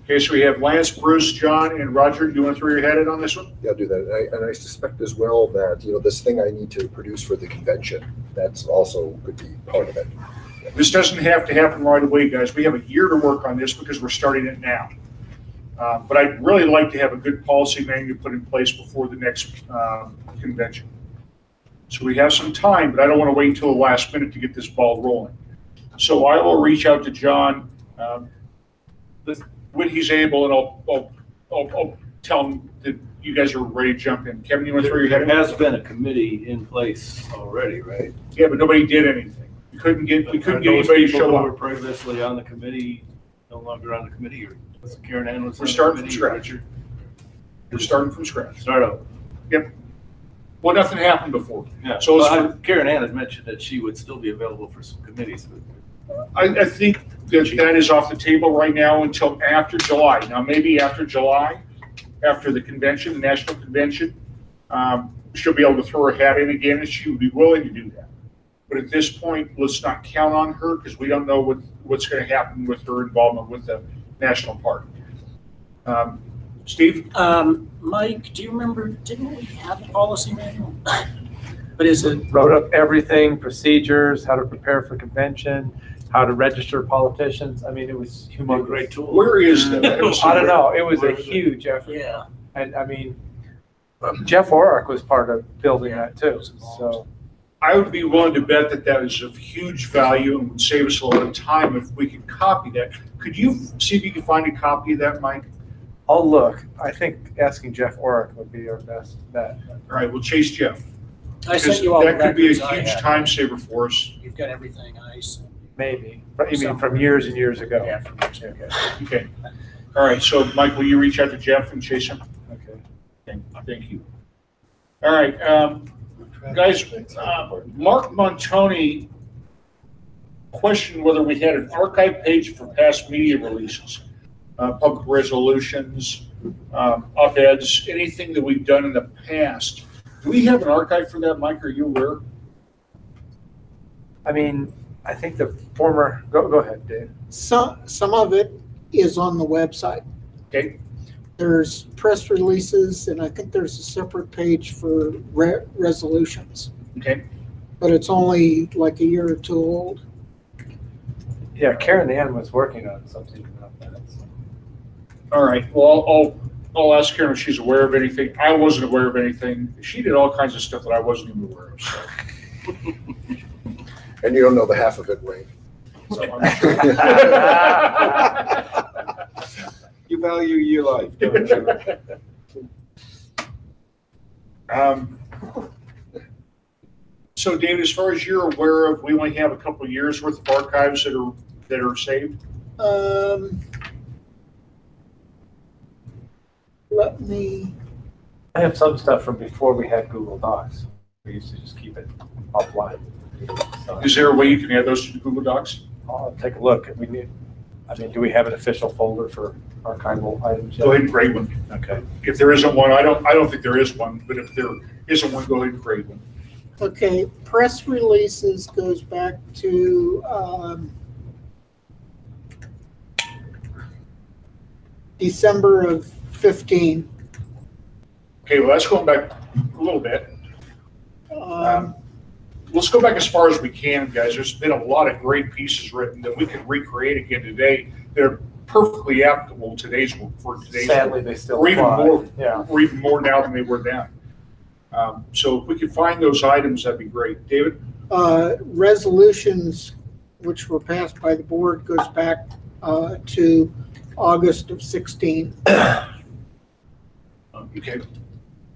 Okay, so we have Lance, Bruce, John, and Roger. Do you want to throw your hat in on this one? Yeah, I'll do that. And I suspect as well that, this thing I need to produce for the convention, that's also could be part of it. This doesn't have to happen right away, guys. We have a year to work on this because we're starting it now. But I'd really like to have a good policy manual put in place before the next convention. So we have some time, but I don't want to wait until the last minute to get this ball rolling. So I will reach out to John when he's able, and I'll tell him that you guys are ready to jump in. Kevin, you want to throw your head in? There has been a committee in place already, right? Yeah, but nobody did anything. We couldn't get Are anybody those to people show who up. were previously on the committee no longer on the committee, or was it Karen Ann was on We're the starting from committee? scratch. Richard? We're starting from scratch. Start over. Well, nothing happened before. Yeah. So Well, Karen Ann had mentioned that she would still be available for some committees, but I think that is off the table right now until after July. Now, maybe after July, after the convention, the national convention, she'll be able to throw her hat in again, and she would be willing to do that. But at this point, let's not count on her because we don't know what's going to happen with her involvement with the national party. Steve? Mike, do you remember, didn't we have a policy manual? But is it, Wrote up everything, procedures, how to prepare for convention, how to register politicians. I mean, it was a humongous. great tool. Where is that? I don't know. It was a Where is it? huge effort. yeah, And I mean, Jeff Orrick was part of building that too. So I would be willing to bet that that is of huge value and would save us a lot of time if we could copy that. Could you see if you can find a copy of that, Mike? I'll look. I think asking Jeff Orrick would be our best bet. All right, we'll chase Jeff. I sent you all the That could be records a I huge have. time saver for us. You've got everything I sent. Maybe. You mean from years and years ago? Yeah, from years ago. Okay. All right, so Mike, will you reach out to Jeff and chase him? Okay. Thank you. All right, guys, Mark Montoni questioned whether we had an archive page for past media releases, public resolutions, op-eds, anything that we've done in the past. Do we have an archive for that, Mike? Are you aware? I mean, I think the former, go ahead, Dave. Some of it is on the website. Okay. There's press releases, and I think there's a separate page for resolutions, Okay. but it's only like a year or two old. Yeah, Karen Ann was working on something about that. So. All right. Well, I'll ask Karen if she's aware of anything. I wasn't aware of anything. She did all kinds of stuff that I wasn't even aware of. So. And you don't know the half of it, Wayne. So I'm sure. You value your life, don't you? So David, as far as you're aware of, we only have a couple of years worth of archives that are saved. Let me. I have some stuff from before we had Google Docs. We used to just keep it offline. So, Is there a way you can add those to the Google Docs? I'll take a look. Do we have an official folder for archival items yet? Go ahead and create one. Okay. If there isn't one, I don't think there is one, but if there isn't one, go ahead and create one. Okay, press releases goes back to December of 15. Okay, well, that's going back a little bit. Let's go back as far as we can, guys. There's been a lot of great pieces written that we could recreate again today. They're perfectly applicable for today's Sadly, they still or even apply. more, Yeah. or even more now than they were then. So if we could find those items, that'd be great. David? Resolutions which were passed by the board goes back to August of 16. Okay.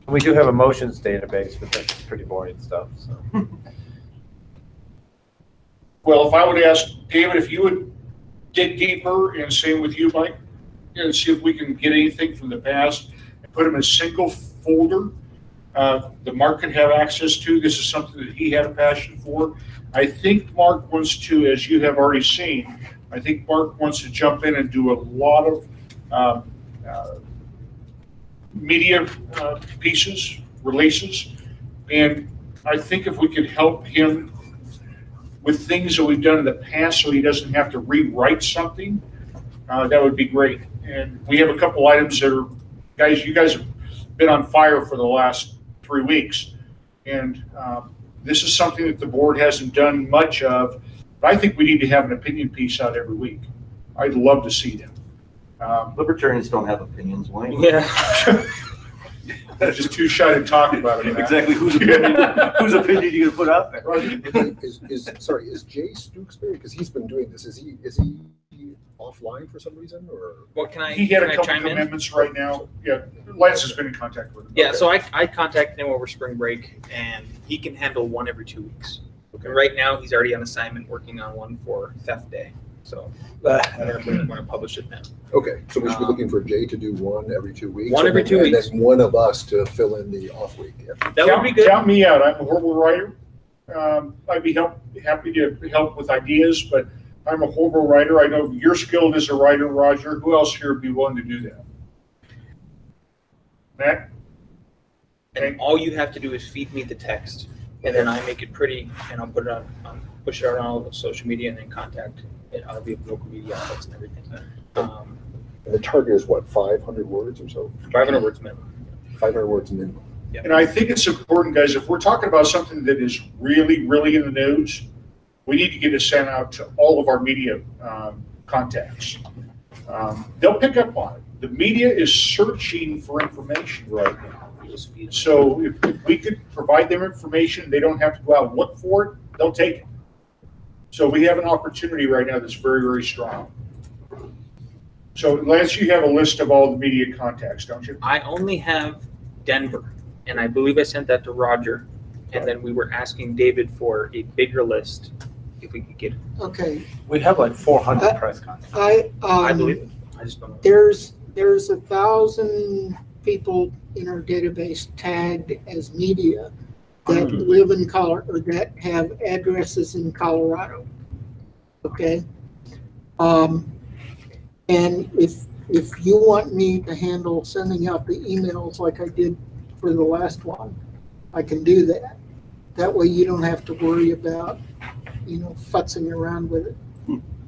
We do have a motions database, but that's pretty boring stuff. So. Well, if I would ask David, if you would dig deeper, and same with you, Mike, and see if we can get anything from the past and put them in a single folder that Mark can have access to. This is something that he had a passion for. I think Mark wants to, as you have already seen, I think Mark wants to jump in and do a lot of media pieces, releases, and I think if we could help him with things that we've done in the past so he doesn't have to rewrite something, that would be great. And we have a couple items that are, you guys have been on fire for the last 3 weeks, and this is something that the board hasn't done much of, but I think we need to have an opinion piece out every week. I'd love to see them. Libertarians don't have opinions, Wayne. Yeah. That's just too shy to talk about it. Exactly. Whose opinion are you gonna put out there? Is Jay Stooksbury, because he's been doing this, is he offline for some reason, or? Well, can I? He had can a I couple chime in? commitments right now. Yeah, Lance has been in contact with him. Yeah, Okay. so I contacted him over spring break, and he can handle one every 2 weeks. Okay. And right now, he's already on assignment working on one for Theft Day. So I don't know if we want to publish it now. Okay, so we should be looking for Jay to do one every 2 weeks. One every 2 weeks. And then one of us to fill in the off week. Yeah. That would be good. Count me out. I'm a horrible writer. I'd be happy to help with ideas, but I'm a horrible writer. I know you're skilled as a writer, Roger. Who else here would be willing to do that? Matt? And all you have to do is feed me the text, and then I make it pretty, and I'll put it on push it out on all the social media, and then contact it. I'll be local media outlets and everything. And the target is what, 500 words or so? 500 words minimum. 500 words minimum. Yep. And I think it's important, guys, if we're talking about something that is really, really in the news, we need to get it sent out to all of our media contacts. They'll pick up on it. The media is searching for information right now. So if we could provide them information, they don't have to go out and look for it, they'll take it. So we have an opportunity right now that's very, very strong. So Lance, you have a list of all the media contacts, don't you? I only have Denver, and I believe I sent that to Roger, and then we were asking David for a bigger list if we could get it. Okay, We have like 400 press contacts. I believe it. I just don't know. there's 1,000 people in our database tagged as media that live in Colorado, or that have addresses in Colorado. Okay. And if you want me to handle sending out the emails like I did for the last one, I can do that. That way you don't have to worry about futzing around with it.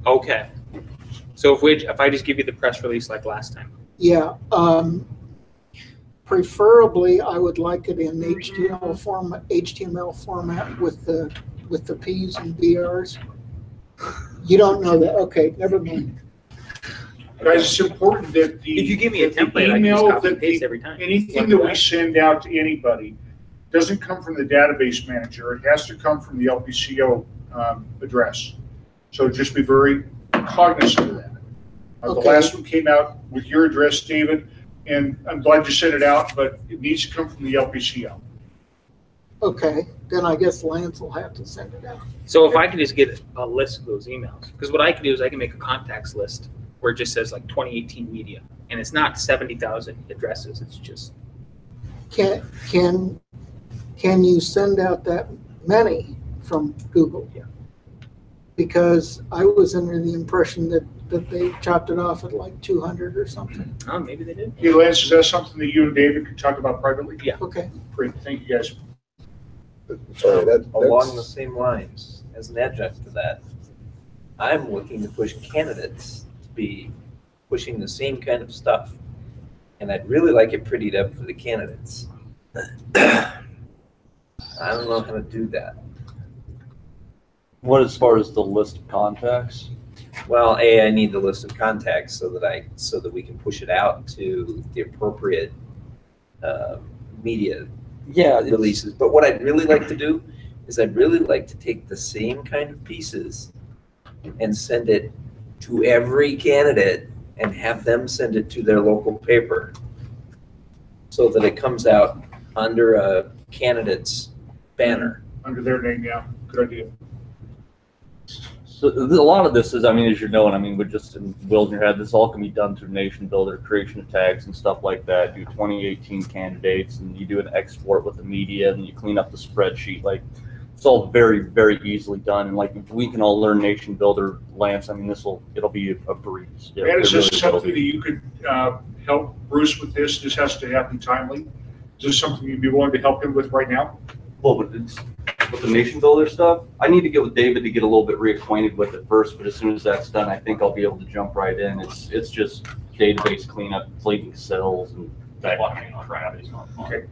Okay. So if I just give you the press release like last time. Yeah, preferably I would like it in HTML format with the P's and BRs. You don't know that? Okay, never mind. Guys, it's important that If you give me a template, I can just email copy and that paste every time. anything that we send out to anybody doesn't come from the database manager. It has to come from the LPCO address. So just be very cognizant of that. The Okay. last one came out with your address, David, and I'm glad you sent it out, but it needs to come from the LPCO. Okay, then I guess Lance will have to send it out. So if I could just get a list of those emails, because what I can do is I can make a contacts list where it just says like 2018 media, and it's not 70,000 addresses. It's just Can you send out that many from Google? Yeah. Because I was under the impression that they chopped it off at like 200 or something. oh, maybe they did. Hey, Lance, is that something that you and David could talk about privately? Yeah. Okay. Great, thank you, guys. Sorry, Along the that's, same lines, as an adjunct to that, I'm looking to push candidates to be pushing the same kind of stuff. And I'd really like it prettied up for the candidates. I don't know how to do that. What as far as the list of contacts? Well, I need the list of contacts so that we can push it out to the appropriate media Yeah, releases. But what I'd really like to do is I'd really like to take the same kind of pieces and send it to every candidate and have them send it to their local paper so that it comes out under a candidate's banner. Under their name, yeah, good idea. So a lot of this is, I mean, as you're knowing, I mean, we're just in building your head. This all can be done through Nation Builder, creation of tags and stuff like that. Do 2018 candidates, and you do an export with the media, and you clean up the spreadsheet. Like, it's all very, very easily done. And like, if we can all learn Nation Builder, Lance, I mean, it'll be a breeze. Yeah, And is it this really will something that be. you could help Bruce with this? This has to happen timely. Is this something you'd be willing to help him with right now? Well, with the Nation Builder stuff, I need to get with David to get a little bit reacquainted with it first. But as soon as that's done, I think I'll be able to jump right in. It's just database cleanup, deleting cells, and that kind of crap. It's not fun. Okay.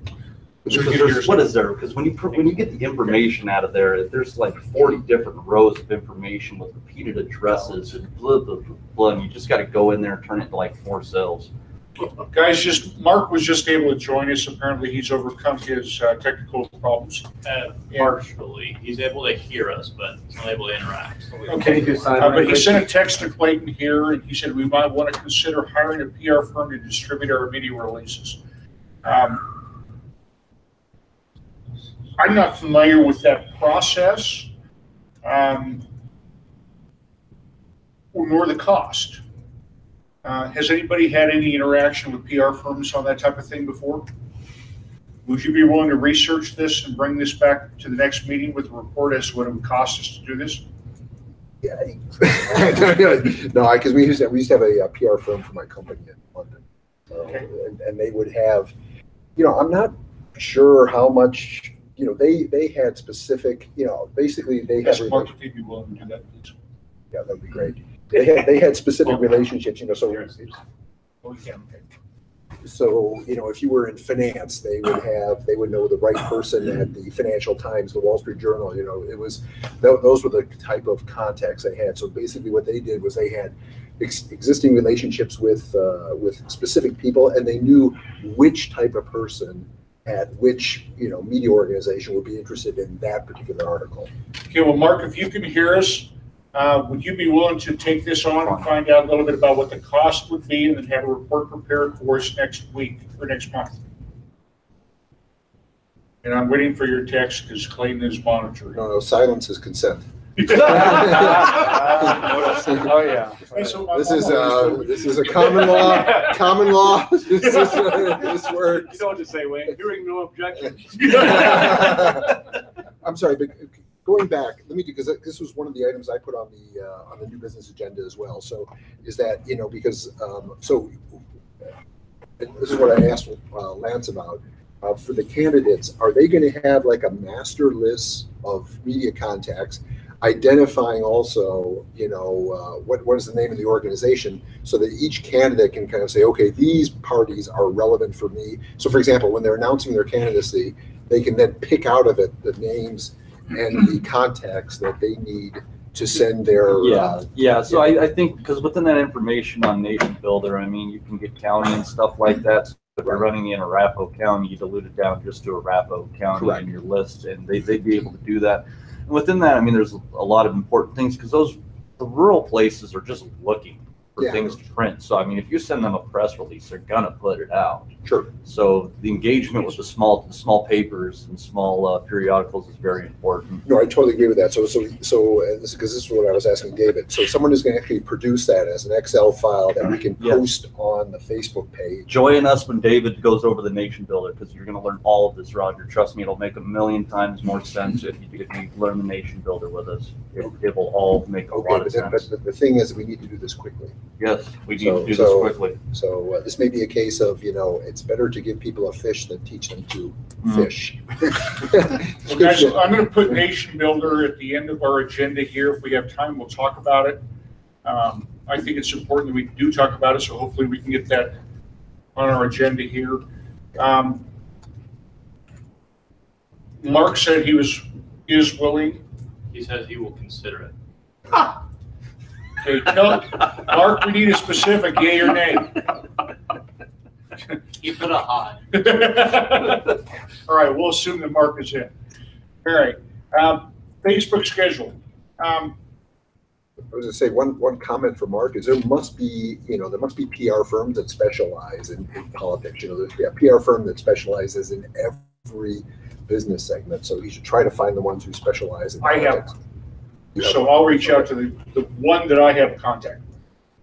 What is there? Because when you get the information out of there, there's like 40 different rows of information with repeated addresses and blah blah blah, blah, and you just got to go in there and turn it into like 4 cells. Guys, Mark was just able to join us. Apparently, he's overcome his technical problems. Partially, he's able to hear us, but he's not able to interact. Okay, you do sign but he language? sent a text to Clayton here, and he said we might want to consider hiring a PR firm to distribute our media releases. I'm not familiar with that process, nor the cost. Has anybody had any interaction with PR firms on that type of thing before? Would you be willing to research this and bring this back to the next meeting with a report as to what it would cost us to do this? yeah. No, because we used to have a PR firm for my company in London. Okay. And they would have, I'm not sure how much, they had specific, basically they had. Yes, Mark, if you'd be willing to do that, please. Yeah, that'd be great. They had specific relationships, so. Oh, yeah, okay. So, if you were in finance, they would know the right person at the Financial Times, the Wall Street Journal, those were the type of contacts they had. So basically what they did was they had existing relationships with specific people, and they knew which type of person at which, media organization would be interested in that particular article. Okay, well, Mark, if you can hear us, would you be willing to take this on and find out a little bit about what the cost would be and then have a report prepared for us next week or next month? And I'm waiting for your text because Clayton is monitoring. No, silence is consent. Oh, yeah. This is a common law. This works. You know what to say, Wayne. Hearing no objection. I'm sorry, but going back, because this was one of the items I put on the new business agenda as well. So is that, because, this is what I asked Lance about. For the candidates, are they going to have like a master list of media contacts? identifying also, you know, what is the name of the organization, so that each candidate can kind of say, okay, these parties are relevant for me. So for example, when they're announcing their candidacy, they can then pick out of it the names and the contacts that they need to send their. So I think, because within that information on Nation Builder, I mean, you can get county and stuff like that. So if we're running in Arapahoe County, you dilute it down just to Arapahoe County in your list, and they'd be able to do that. And within that, I mean, there's a lot of important things, because the rural places are just looking for things to print. So I mean, if you send them a press release, they're gonna put it out. Sure. So the engagement with the small papers and small periodicals is very important. No, I totally agree with that. So because this is what I was asking David. So someone is going to actually produce that as an Excel file that we can post on the Facebook page. Join us when David goes over the Nation Builder, because you're going to learn all of this, Roger. Trust me, it'll make a million times more sense if you learn the Nation Builder with us. It will all make a lot of sense. But the thing is, we need to do this quickly. Yes, we need to do this quickly. So this may be a case of, you know, it's better to give people a fish than teach them to fish. Well, guys, I'm going to put Nation Builder at the end of our agenda here. If we have time, we'll talk about it. I think it's important that we do talk about it, so hopefully we can get that on our agenda here. Mark said he is willing. He says he will consider it. Okay, Mark, we need a specific yay or nay. Keep it a hot. All right, we'll assume that Mark is in. All right, Facebook schedule. I was going to say one comment for Mark is there must be PR firms that specialize in politics. You know, there's a PR firm that specializes in every business segment, so you should try to find the ones who specialize in politics. So I'll reach out to the one that I have contact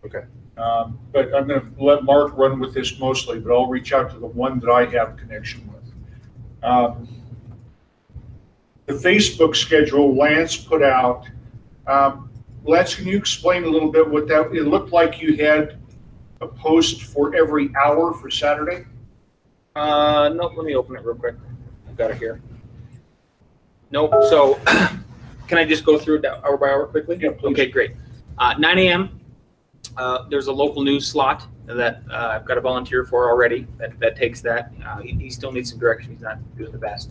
with. Okay. But I'm going to let Mark run with this mostly, but I'll reach out to the one that I have a connection with. The Facebook schedule Lance put out. Lance, can you explain a little bit what that, it looked like you had a post for every hour for Saturday? Nope, let me open it real quick. I've got it here. Nope, so can I just go through it hour by hour quickly? Yeah, please. Okay, great. 9 a.m. There's a local news slot that I've got a volunteer for already that takes that. He still needs some direction. He's not doing the best.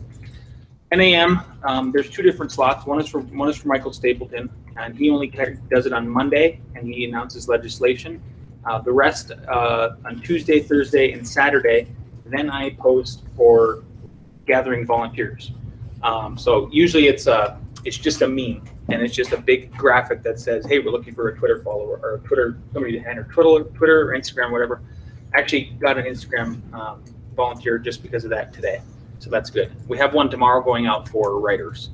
10 a.m. There's two different slots. One is for Michael Stapleton, and he only does it on Monday, and he announces legislation. The rest on Tuesday, Thursday, and Saturday. Then I post for gathering volunteers. So usually it's just a meme, and it's just a big graphic that says, "Hey, we're looking for a Twitter follower or a Twitter somebody to handle Twitter or Instagram, whatever." Actually, got an Instagram volunteer just because of that today, so that's good. We have one tomorrow going out for writers.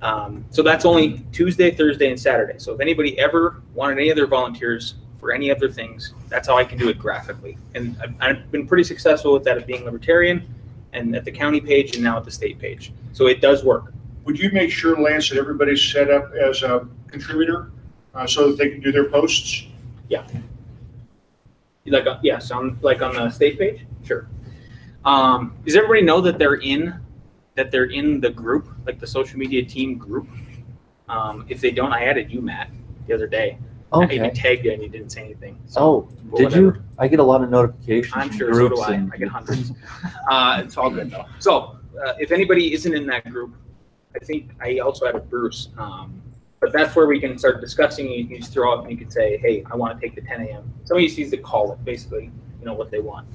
So that's only Tuesday, Thursday, and Saturday. So if anybody ever wanted any other volunteers for any other things, that's how I can do it graphically. And I've been pretty successful with that at being Libertarian, and at the county page, and now at the state page. So it does work. Would you make sure, Lance, that everybody's set up as a contributor so that they can do their posts? Yeah. Yes, on the state page? Sure. Does everybody know that they're in the group, like the social media team group? If they don't, I added you, Matt, the other day. Okay. I even tagged you and you didn't say anything. So, did you? I get a lot of notifications. I'm from sure, so groups do I. I get hundreds. It's all good though. So if anybody isn't in that group, I think I also added Bruce. But that's where we can start discussing. You can just throw out and you can say, "Hey, I want to take the 10 a.m." Somebody just needs to call it, basically, what they want.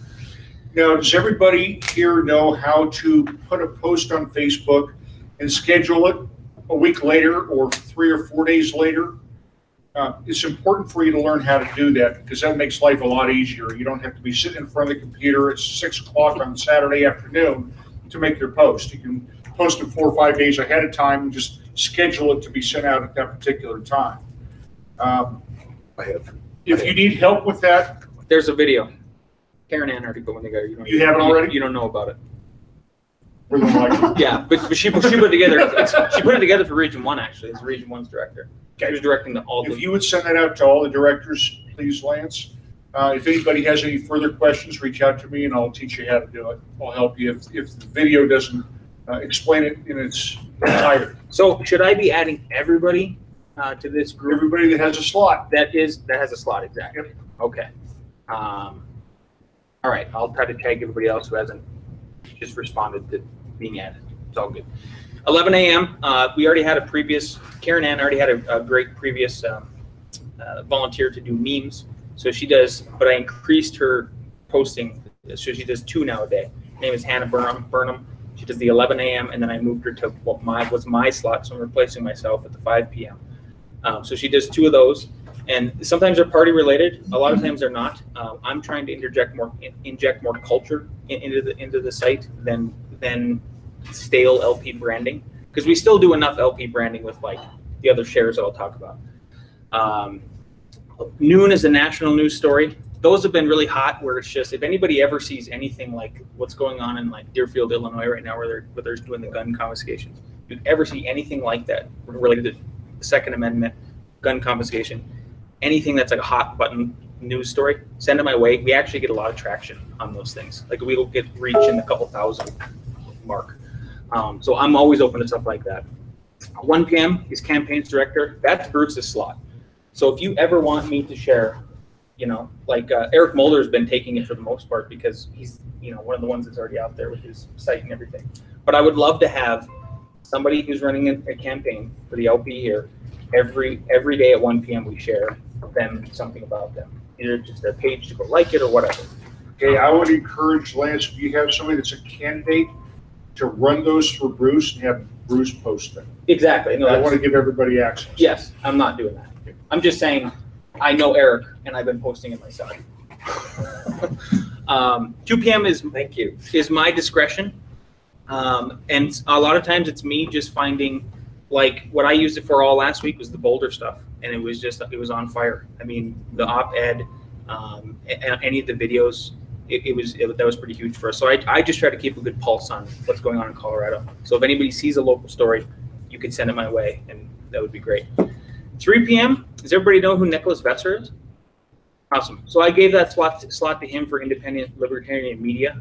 Now, does everybody here know how to put a post on Facebook and schedule it a week later or 3 or 4 days later? It's important for you to learn how to do that, because that makes life a lot easier. You don't have to be sitting in front of the computer at 6 o'clock on Saturday afternoon to make your post. You can post it 4 or 5 days ahead of time and just schedule it to be sent out at that particular time. If you need help with that, there's a video. Karen Ann already put one together. You have it already? You don't know about it. Like yeah, but she put it together. She put it together for Region 1, actually, as Region 1's director. She was directing all the. If you would send that out to all the directors, please, Lance. If anybody has any further questions, reach out to me and I'll teach you how to do it. I'll help you if the video doesn't explain it in its entirety. So should I be adding everybody to this group. Everybody that has a slot. That has a slot, exactly. Yep. Okay. All right, I'll try to tag everybody else who hasn't just responded to being added. It's all good. 11 a.m. We already had a previous, Karen Ann already had a great previous volunteer to do memes. So she does, but I increased her posting. So she does 2 now a day. Her name is Hannah Burnham. She does the 11 a.m. and then I moved her to what was my slot, so I'm replacing myself at the 5 p.m. So she does 2 of those, and sometimes they're party related. A lot of times they're not. I'm trying to inject more culture into the site than stale LP branding, because we still do enough LP branding with like the other shares that I'll talk about. Noon is a national news story. Those have been really hot, where it's just, if anybody ever sees anything like what's going on in like Deerfield, Illinois right now, where they're doing the gun confiscations, if you ever see anything like that related to the Second Amendment, gun confiscation, anything that's like a hot button news story, send it my way. We actually get a lot of traction on those things. Like we'll get reach in the couple thousand mark. So I'm always open to stuff like that. 1 p.m. is campaigns director. That's Bruce's slot. So if you ever want me to share, you know, like Eric Mulder's been taking it for the most part because he's, you know, one of the ones that's already out there with his site and everything. But I would love to have somebody who's running a campaign for the LP here. Every day at 1 p.m. we share them something about them, either just their page to go like it or whatever. Okay, I would encourage Lance, if you have somebody that's a candidate, to run those for Bruce and have Bruce post them. Exactly. No, I want to give everybody access. Yes, I'm not doing that. I'm just saying I know Eric and I've been posting it myself. 2 p.m. is my discretion. And a lot of times it's me just finding, like what I used it for all last week was the Boulder stuff. And it was on fire. I mean, the op-ed, any of the videos, that was pretty huge for us. So I just try to keep a good pulse on what's going on in Colorado. So if anybody sees a local story, you could send it my way, and that would be great. 3 p.m. Does everybody know who Nicholas Vesser is? Awesome. So I gave that slot to him for independent libertarian media.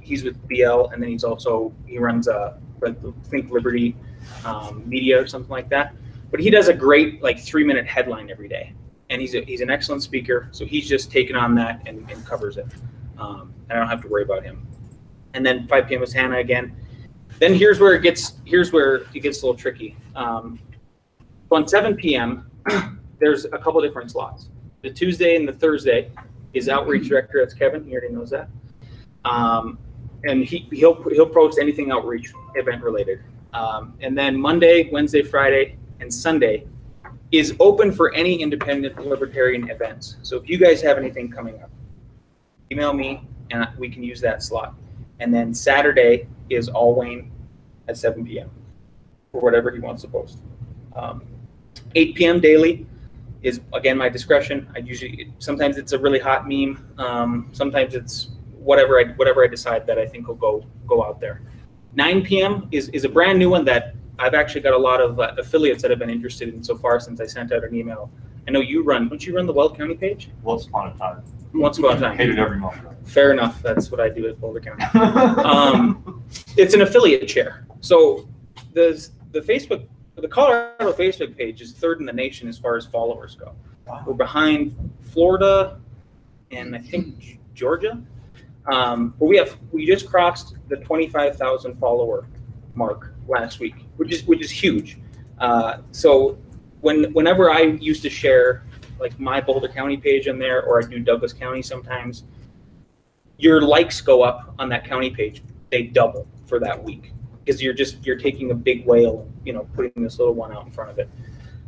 He's with BL, and then he runs Think Liberty media or something like that. But he does a great 3-minute headline every day, and he's an excellent speaker. So he's just taken on that and covers it. I don't have to worry about him. And then 5 p.m. is Hannah again. Then here's where it gets a little tricky. On 7 p.m. there's a couple different slots. The Tuesday and the Thursday is outreach director. That's Kevin. He already knows that. And he'll post anything outreach event related. And then Monday, Wednesday, Friday, and Sunday is open for any independent libertarian events. So if you guys have anything coming up, email me and we can use that slot. And then Saturday is all Wayne at 7 p.m. for whatever he wants to post. 8 p.m. daily is, again, my discretion. Sometimes it's a really hot meme. Sometimes it's whatever I decide that I think will go out there. 9 p.m. is a brand new one that I've actually got a lot of affiliates that have been interested in so far since I sent out an email. I know don't you run the Weld County page? Once upon a time. Once upon a time. Hate it every month. Fair enough. That's what I do at Boulder County. It's an affiliate share. So the Colorado Facebook page is 3rd in the nation as far as followers go. Wow. We're behind Florida and I think Georgia. But we just crossed the 25,000 follower mark last week, which is huge. So whenever I used to share like my Boulder County page in there, or I do Douglas County sometimes, your likes go up on that county page. They double for that week because you're taking a big whale, putting this little one out in front of it.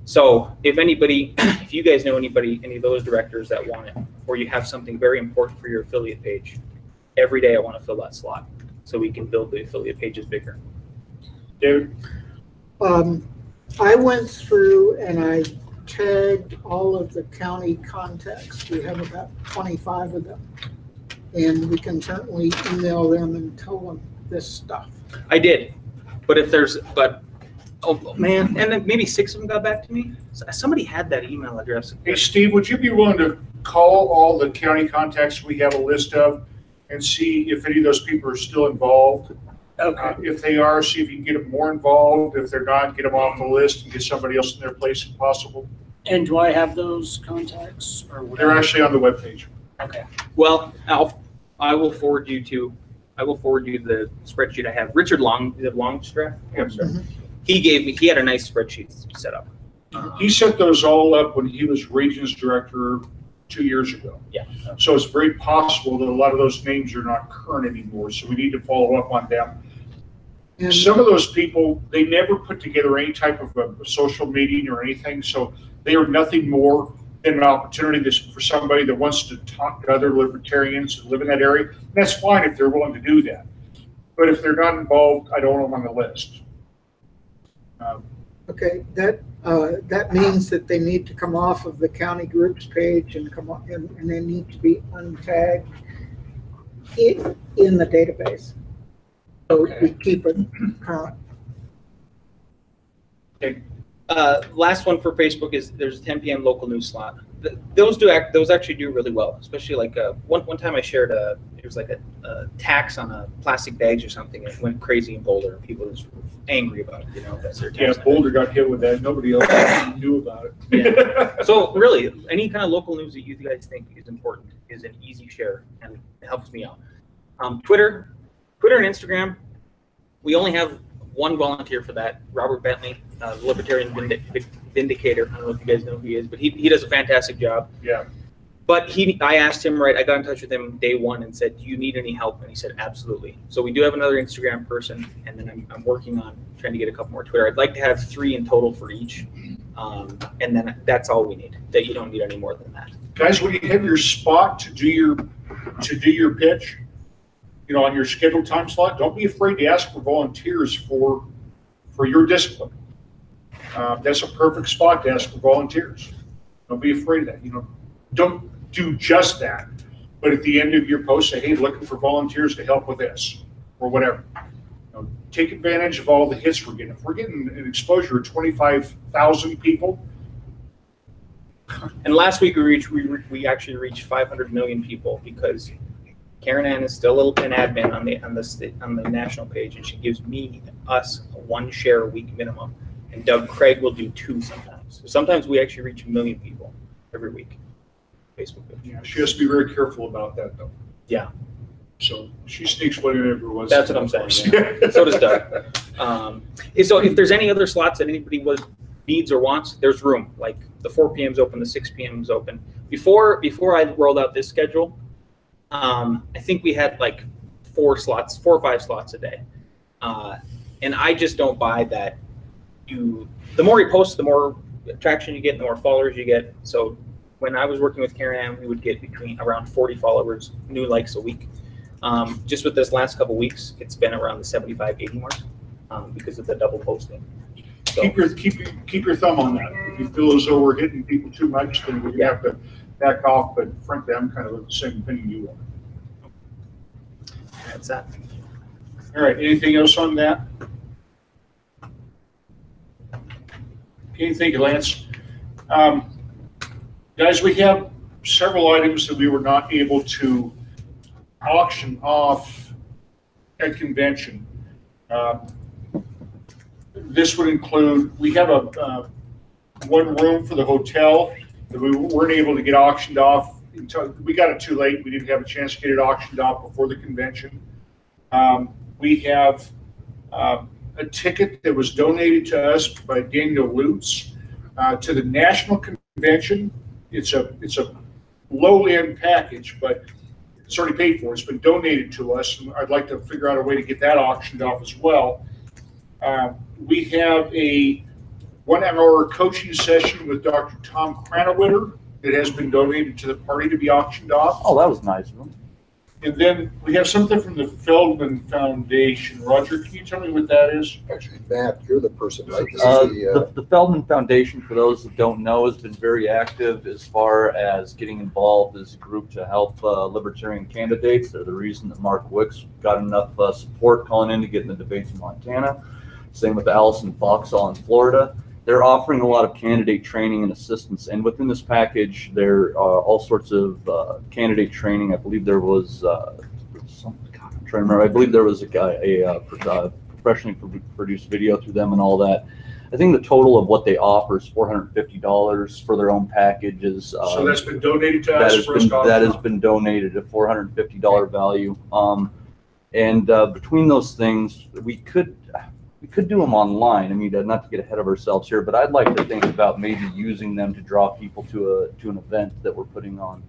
So if you guys know any of those directors that want it, or you have something very important for your affiliate page, every day I want to fill that slot so we can build the affiliate pages bigger. David? I went through and I tagged all of the county contacts. We have about 25 of them. And we can certainly email them and tell them this stuff. I did. Oh man, and then maybe 6 of them got back to me. Somebody had that email address. Hey, Steve, would you be willing to call all the county contacts we have a list of and see if any of those people are still involved? Okay. If they are, see if you can get them more involved. If they're not, get them off the list and get somebody else in their place if possible. And do I have those contacts or They're whatever? actually on the webpage. Okay. Well, I will forward you the spreadsheet I have. Richard Longstrap. He had a nice spreadsheet set up. He set those all up when he was Regions Director 2 years ago. Yeah. So it's very possible that a lot of those names are not current anymore, so we need to follow up on them. And Some of those people, they never put together any type of a social meeting or anything, so they are nothing more than an opportunity for somebody that wants to talk to other libertarians that live in that area. And that's fine if they're willing to do that. But if they're not involved, I don't want them on the list. okay, that means that they need to come off of the county groups page and come on, and they need to be untagged in the database. So we keep it current. Last one for Facebook is there's a 10 p.m. local news slot. Those actually do really well, especially like one time I shared it was like a tax on a plastic bags or something. It went crazy in Boulder. People were angry about it. That's their tax. Yeah, Boulder got hit with that. Nobody else knew about it. Yeah. So really, any kind of local news that you guys think is important is an easy share, and it helps me out. Twitter and Instagram, we only have one volunteer for that, Robert Bentley, the Libertarian Vindicator. I don't know if you guys know who he is, but he does a fantastic job. Yeah. But I asked him, I got in touch with him day one and said, do you need any help? And he said, absolutely. So we do have another Instagram person, and then I'm working on trying to get a couple more Twitter. I'd like to have 3 in total for each. And then that's all we need. That you don't need any more than that. Guys, when you have your spot to do your pitch, on your scheduled time slot, don't be afraid to ask for volunteers for your discipline. That's a perfect spot to ask for volunteers. Don't be afraid of that. Don't do just that, but at the end of your post, say, hey, looking for volunteers to help with this or whatever. Take advantage of all the hits we're getting. If we're getting an exposure of 25,000 people. And last week we actually reached 500 million people because Karen Ann is still an admin on the national page, and she gives us a 1 share a week minimum, and Doug Craig will do 2 sometimes. So sometimes we actually reach 1 million people every week. Facebook. Yeah, she has to be very careful about that, though. Yeah. So she sneaks one in every once. That's what I'm saying. Yeah. So does Doug. So if there's any other slots that anybody needs or wants, there's room. Like the 4 p.m. is open, the 6 p.m. is open. Before I rolled out this schedule, I think we had like 4 or 5 slots a day. And I just don't buy that. The more you post, the more traction you get, the more followers you get. So when I was working with Karen Ann, we would get around 40 followers, new likes a week. Just with this last couple weeks, it's been around the 75, 80 mark because of the double posting. So, keep your thumb on that. If you feel as though we're hitting people too much, then we have to back off. But frankly, I'm kind of the same opinion you are. That's that. All right. Anything else on that? Okay. Thank you, Lance. Guys, we have several items that we were not able to auction off at convention. This would include, we have one room for the hotel that we weren't able to get auctioned off until we got it too late. We didn't have a chance to get it auctioned off before the convention. We have a ticket that was donated to us by Daniel Lutz to the national convention. It's a low-end package, but it's already paid for. It's been donated to us, and I'd like to figure out a way to get that auctioned off as well. We have a 1-hour coaching session with Dr. Tom Kranowitter that has been donated to the party to be auctioned off. Oh, that was nice of him. And then we have something from the Feldman Foundation. Roger, can you tell me what that is? Actually, Matt, you're the person, right? This is The Feldman Foundation, for those that don't know, has been very active as far as getting involved as a group to help libertarian candidates. They're the reason that Mark Wicks got enough support calling in to get in the debates in Montana. Same with Allison Foxall in Florida. They're offering a lot of candidate training and assistance, and within this package, there are all sorts of candidate training. I believe there was trying to remember. I believe there was a guy, professionally produced video through them and all that. I think the total of what they offer is $450 for their own packages. So that's been donated to us for us to offer. That has been donated at $450 value. And between those things, we could do them online. I mean, not to get ahead of ourselves here, but I'd like to think about maybe using them to draw people to an event that we're putting on.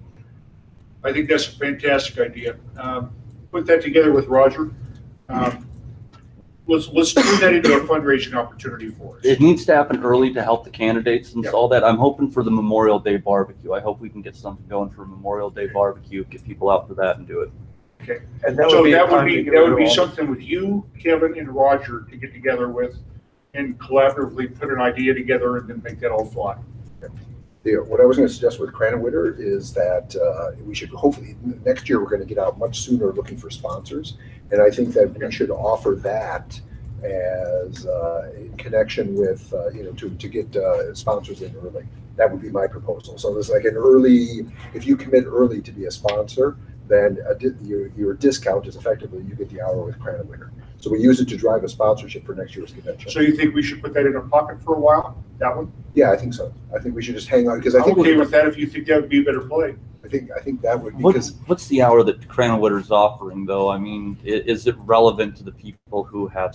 I think that's a fantastic idea. Put that together with Roger. Let's turn that into a fundraising opportunity for us. It needs to happen early to help the candidates and all that. I'm hoping for the Memorial Day barbecue. I hope we can get something going for a Memorial Day barbecue, get people out for that and do it. Okay. And that would be something with you, Kevin, and Roger to get together with and collaboratively put an idea together and then make that all fly. What I was going to suggest with Cranwitter is that we should hopefully next year we're going to get out much sooner looking for sponsors, and I think that we should offer that as in connection with to get sponsors in early. That would be my proposal. So there's like an early, if you commit early to be a sponsor, then your discount is effectively you get the hour with Cranwitter. So we use it to drive a sponsorship for next year's convention. So you think we should put that in our pocket for a while? That one? Yeah, I think so. I think we should just hang on because I think I'm okay with that if you think that would be a better play. I think that would because what's the hour that Cranwitter's offering though? I mean, is it relevant to the people who have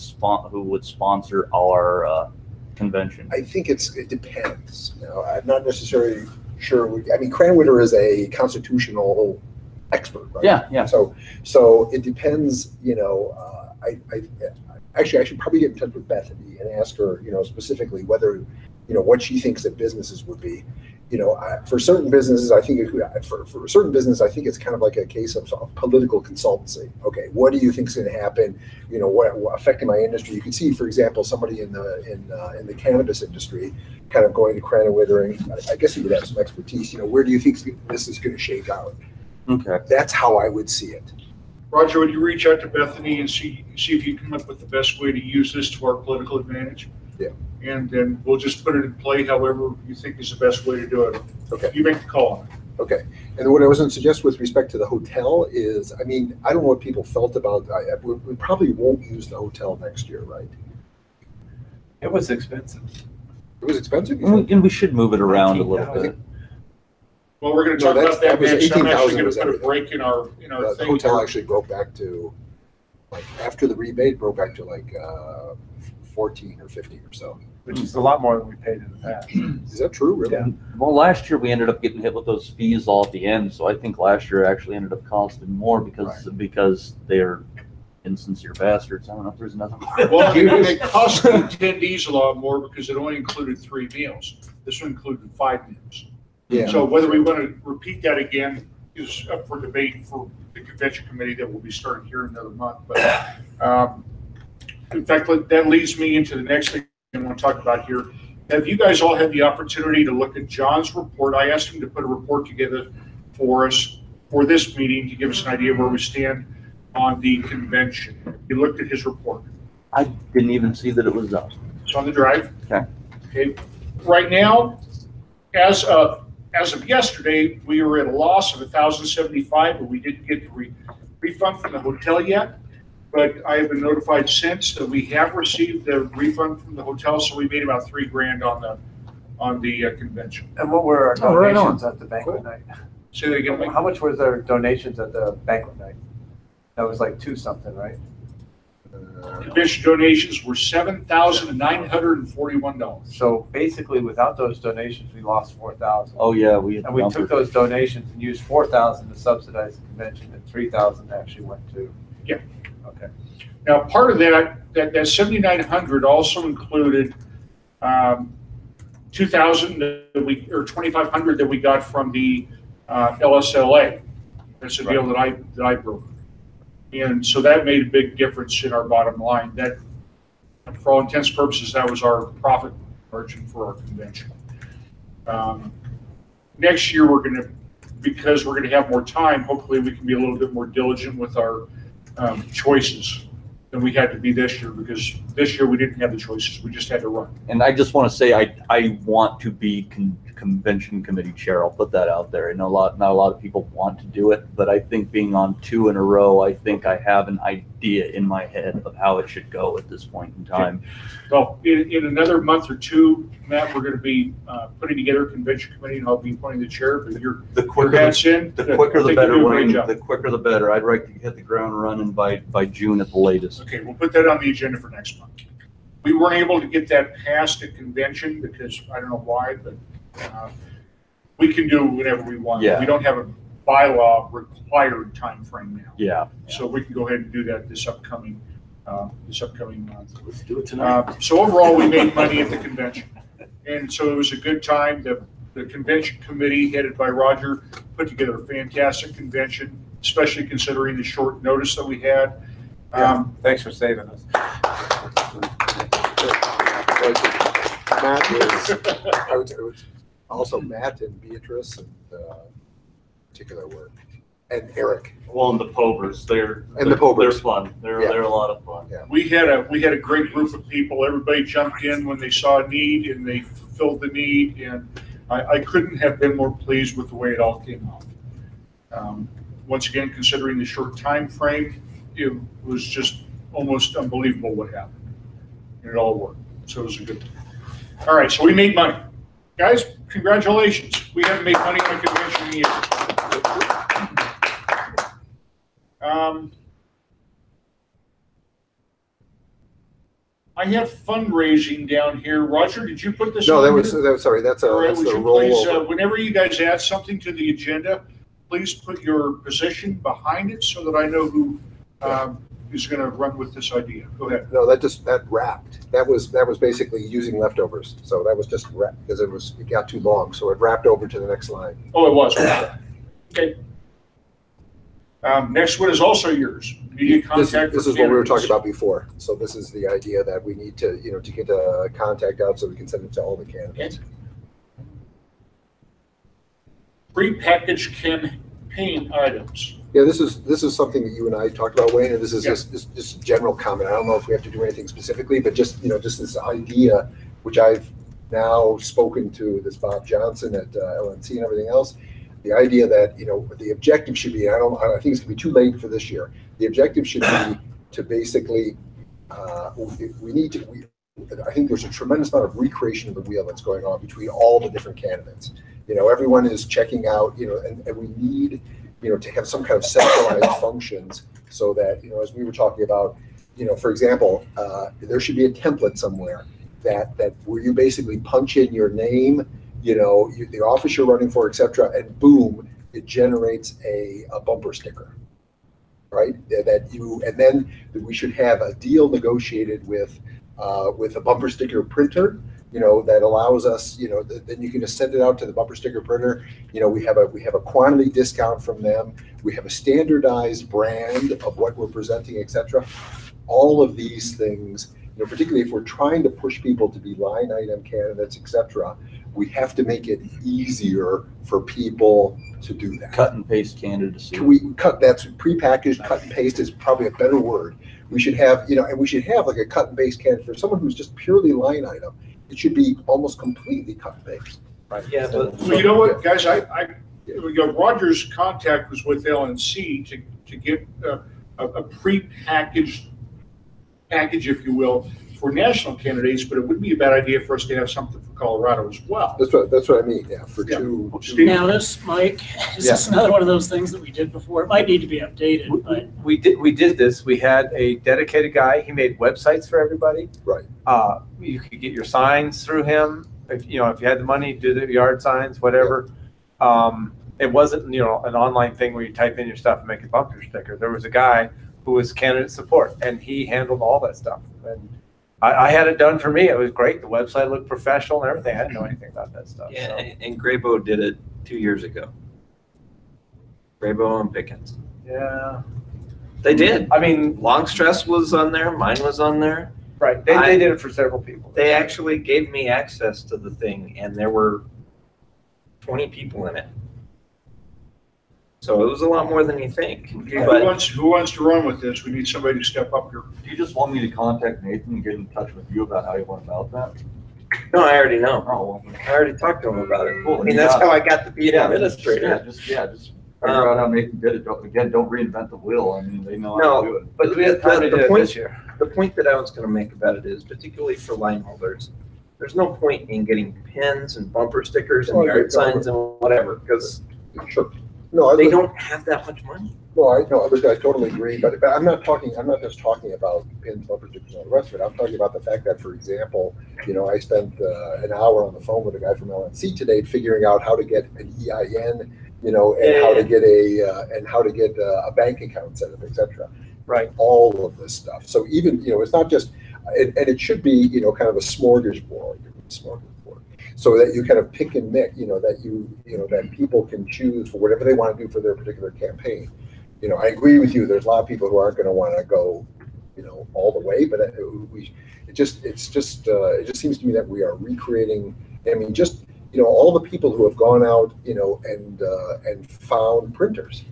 who would sponsor our convention? I think it depends. I'm not necessarily sure. I mean, Cranwitter is a constitutional expert, right? Yeah. So it depends. I should probably get in touch with Bethany and ask her, specifically whether, what she thinks that businesses would be. For certain businesses, I think for certain business, I think it's kind of like a case of political consultancy. Okay, what do you think is going to happen? What affecting my industry? You can see, for example, somebody in the cannabis industry, kind of going to Cranwitter, and I guess he would have some expertise. Where do you think this is going to shake out? Okay, that's how I would see it. Roger, would you reach out to Bethany and see if you come up with the best way to use this to our political advantage? Yeah. And then we'll just put it in play however you think is the best way to do it. Okay. You make the call on it. Okay. And what I was going to suggest with respect to the hotel is, I mean, I don't know what people felt about, we probably won't use the hotel next year, right? It was expensive. It was expensive? And we should move it around a little bit. Well, we're going to talk about that next. I'm actually going to put a everything. break in our The thing. hotel actually broke back to, like, after the rebate, broke back to like 14 or 15 or so. Which is a lot more than we paid in the past. Is that true, really? Yeah. Well, last year we ended up getting hit with those fees all at the end, so I think last year actually ended up costing more because they're insincere bastards. I don't know if there's another word. Well, it cost the attendees a lot more because it only included 3 meals. This one included 5 meals. Yeah. So whether we want to repeat that again is up for debate for the convention committee that will be starting here in another month. But in fact, that leads me into the next thing I want to talk about here. Have you guys all had the opportunity to look at John's report? I asked him to put a report together for us for this meeting to give us an idea of where we stand on the convention. You looked at his report. I didn't even see that it was up. It's on the drive. Okay. Right now, as of yesterday, we were at a loss of $1,075, but we didn't get the refund from the hotel yet. But I have been notified since that we have received the refund from the hotel, so we made about $3,000 on the convention. And what were our donations at the banquet night? Say that again, Mike. How much was our donations at the banquet night? That was like 2 something, right? Convention donations were $7,941. So basically, without those donations, we lost 4,000. Oh yeah, And we took those donations and used 4,000 to subsidize the convention, and 3,000 actually went to. Yeah. Okay. Now, part of that 7,900 also included 2,000 or 2,500 that we got from the LSLA. That's a deal that I brokered. And so that made a big difference in our bottom line. That, for all intents and purposes, that was our profit margin for our convention. Next year, because we're going to have more time, hopefully we can be a little bit more diligent with our choices than we had to be this year, because this year we didn't have the choices. We just had to run. And I just want to say I want to be convention committee chair. I'll put that out there. I know not a lot of people want to do it, but I think being on 2 in a row, I think I have an idea in my head of how it should go at this point in time. Well, in another month or two, Matt, we're going to be putting together a convention committee, and I'll be appointing the chair. But The quicker the better, Wayne. The quicker the better. I'd like to hit the ground running by June at the latest. Okay, we'll put that on the agenda for next month. We weren't able to get that passed at convention because I don't know why, but we can do whatever we want. Yeah. We don't have a bylaw required time frame now. Yeah. So we can go ahead and do that this upcoming month. Let's do it tonight. So overall, we made money at the convention. And so it was a good time. The convention committee headed by Roger put together a fantastic convention, especially considering the short notice that we had. Thanks for saving us. Matt was, it was also Matt and Beatrice and particular work, and Eric. Well, and the Povers, they're fun. They're a lot of fun. Yeah. We had a great group of people. Everybody jumped in when they saw a need and they fulfilled the need, and I couldn't have been more pleased with the way it all came out. Once again, considering the short time frame, it was just almost unbelievable what happened. And it all worked. So it was a good thing. All right, so we made money. Guys, congratulations. We haven't made money on a convention in years. I have fundraising down here. Roger, did you put this on? No, that was sorry. That's all right, that's would the you please, rollover. whenever you guys add something to the agenda, please put your position behind it so that I know who is going to run with this idea. Go ahead. No, that wrapped. That was basically using leftovers. So that was just wrapped because it got too long. So it wrapped over to the next line. Oh, it was. Okay. Next one is also yours. Media contact. This is what we were talking about before. So this is the idea that we need to, to get a contact out so we can send it to all the candidates. Okay. Prepackaged campaign items. Yeah, this is something that you and I talked about, Wayne, and this is just a general comment. I don't know if we have to do anything specifically, but just just this idea, which I've now spoken to this Bob Johnson at LNC and everything else. The idea that the objective should be, I think it's gonna be too late for this year. The objective should be to basically I think there's a tremendous amount of recreation of the wheel that's going on between all the different candidates. Everyone is checking out, and we need to have some kind of centralized functions so that, as we were talking about, for example, there should be a template somewhere that where you basically punch in your name, the office you're running for, etc., and boom, it generates a bumper sticker, right? And then we should have a deal negotiated with a bumper sticker printer, that allows us, then you can just send it out to the bumper sticker printer. We have a quantity discount from them. We have a standardized brand of what we're presenting, etc. All of these things, particularly if we're trying to push people to be line item candidates, etc., we have to make it easier for people to do that. Cut and paste candidacy. That's prepackaged. Cut and paste is probably a better word. We should have, and we should have like a cut and paste candidate for someone who's just purely line item. It should be almost completely cut and paste. Right. Yeah. But well, you know what, guys? Roger's contact was with LNC to get a prepackaged package, if you will, for national candidates. But it would be a bad idea for us to have something for Colorado as well. That's what I mean. Yeah, for two. Now this, Mike, is this another one of those things that we did before? It might need to be updated, but We did this. We had a dedicated guy. He made websites for everybody. Right. You could get your signs through him. If you had the money, do the yard signs, whatever. It wasn't an online thing where you type in your stuff and make a bumper sticker. There was a guy who was candidate support, and he handled all that stuff. And I had it done for me. It was great. The website looked professional and everything. I didn't know anything about that stuff. yeah, So. and Graybo did it 2 years ago. Graybo and Pickens. Yeah. They did. I mean, Longstress was on there. Mine was on there. right. They did it for several people. They actually gave me access to the thing, and there were 20 people in it. So it was a lot more than you think. Okay, But who wants to run with this? We need somebody to step up here. Do you just want me to contact Nathan and get in touch with you about how you went about that? No, I already know. Oh, I already talked to him about it. Cool. I mean, that's how I got to be an Yeah, administrator. just figure out how Nathan did it. Don't reinvent the wheel. I mean, they know how to do No, it. but We had time to do the it point, this year. the point that I was gonna make about it is, particularly for line holders, there's no point in getting pins and bumper stickers and Oh, yard yeah, signs and whatever, because Sure. No, they don't have that much money. No, I totally agree, but I'm not just talking about pins, bumper stickers, and all the rest of it. I'm talking about the fact that, for example, I spent an hour on the phone with a guy from LNC today figuring out how to get an EIN, and how to get a bank account set up, et cetera. Right. All of this stuff. So even, it's not just, and it should be, kind of a smorgasbord, so that you kind of pick and mix, that people can choose for whatever they want to do for their particular campaign. I agree with you. There's a lot of people who aren't going to want to go, all the way, but it just seems to me that we are recreating. I mean, just all the people who have gone out, and found printers.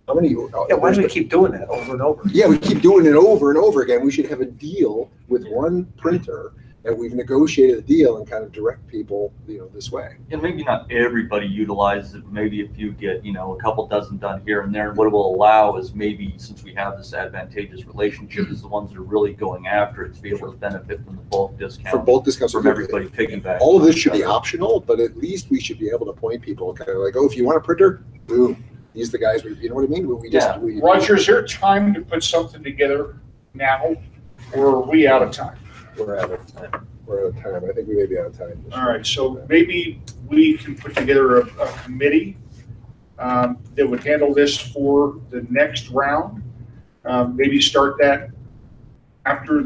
How many? Yeah, why do we keep doing that over and over? Yeah, we keep doing it over and over again. We should have a deal with one printer, and we've negotiated a deal and kind of direct people, this way. And maybe not everybody utilizes it. Maybe if you get, a couple dozen done here and there, and what it will allow is maybe, since we have this advantageous relationship, is the ones that are really going after it to be able to benefit from the bulk discount. For bulk discounts, from everybody piggybacking. All of this should be optional, but at least we should be able to point people kind of like, oh, if you want a printer, boom, these are the guys. You know what I mean? Roger, is there time to put something together now, or are we out of time? We're out of time. I think we may be out of time. All right, so maybe we can put together a committee that would handle this for the next round. Maybe start that after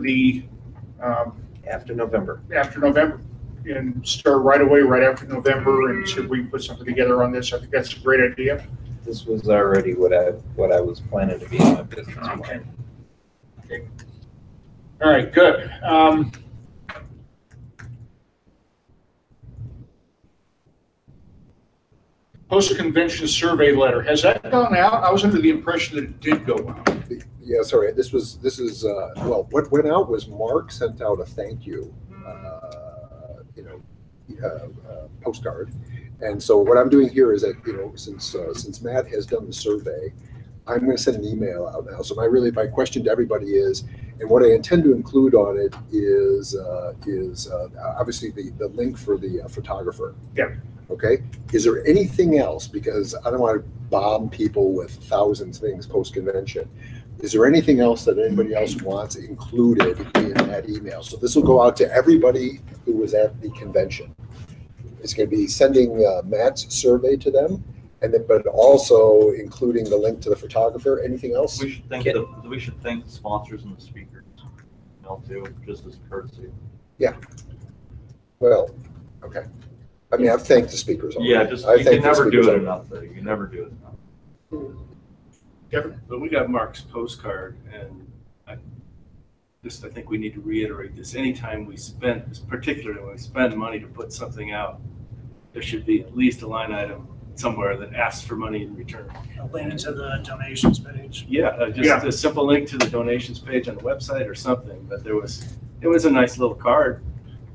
November. After November, and start right away, right after November, and see if we can put something together on this. I think that's a great idea. This was already what I was planning to be in my business plan. Okay. All right, good. Post-convention survey letter, has that gone out? I was under the impression that it did go out. Yeah, sorry. This is well, what went out was Mark sent out a thank you, postcard, and so what I'm doing here is that since Matt has done the survey, I'm going to send an email out now. So my question to everybody is, and what I intend to include on it is obviously the link for the photographer. Yeah. Okay. Is there anything else? Because I don't want to bomb people with thousands of things post-convention. Is there anything else that anybody else wants included in that email? So this will go out to everybody who was at the convention. It's going to be sending Matt's survey to them, but also including the link to the photographer. Anything else? We should thank the sponsors and the speakers, too, just as courtesy. Yeah. Well, okay. I mean, I've thanked the speakers already. Yeah, you can never do it enough. Though. You can never do it enough. Kevin? But we got Mark's postcard, and I think we need to reiterate this. Anytime we spend, particularly when we spend money to put something out, there should be at least a line item somewhere that asks for money in return. A link to the donations page. Yeah, just a simple link to the donations page on the website or something. But it was a nice little card.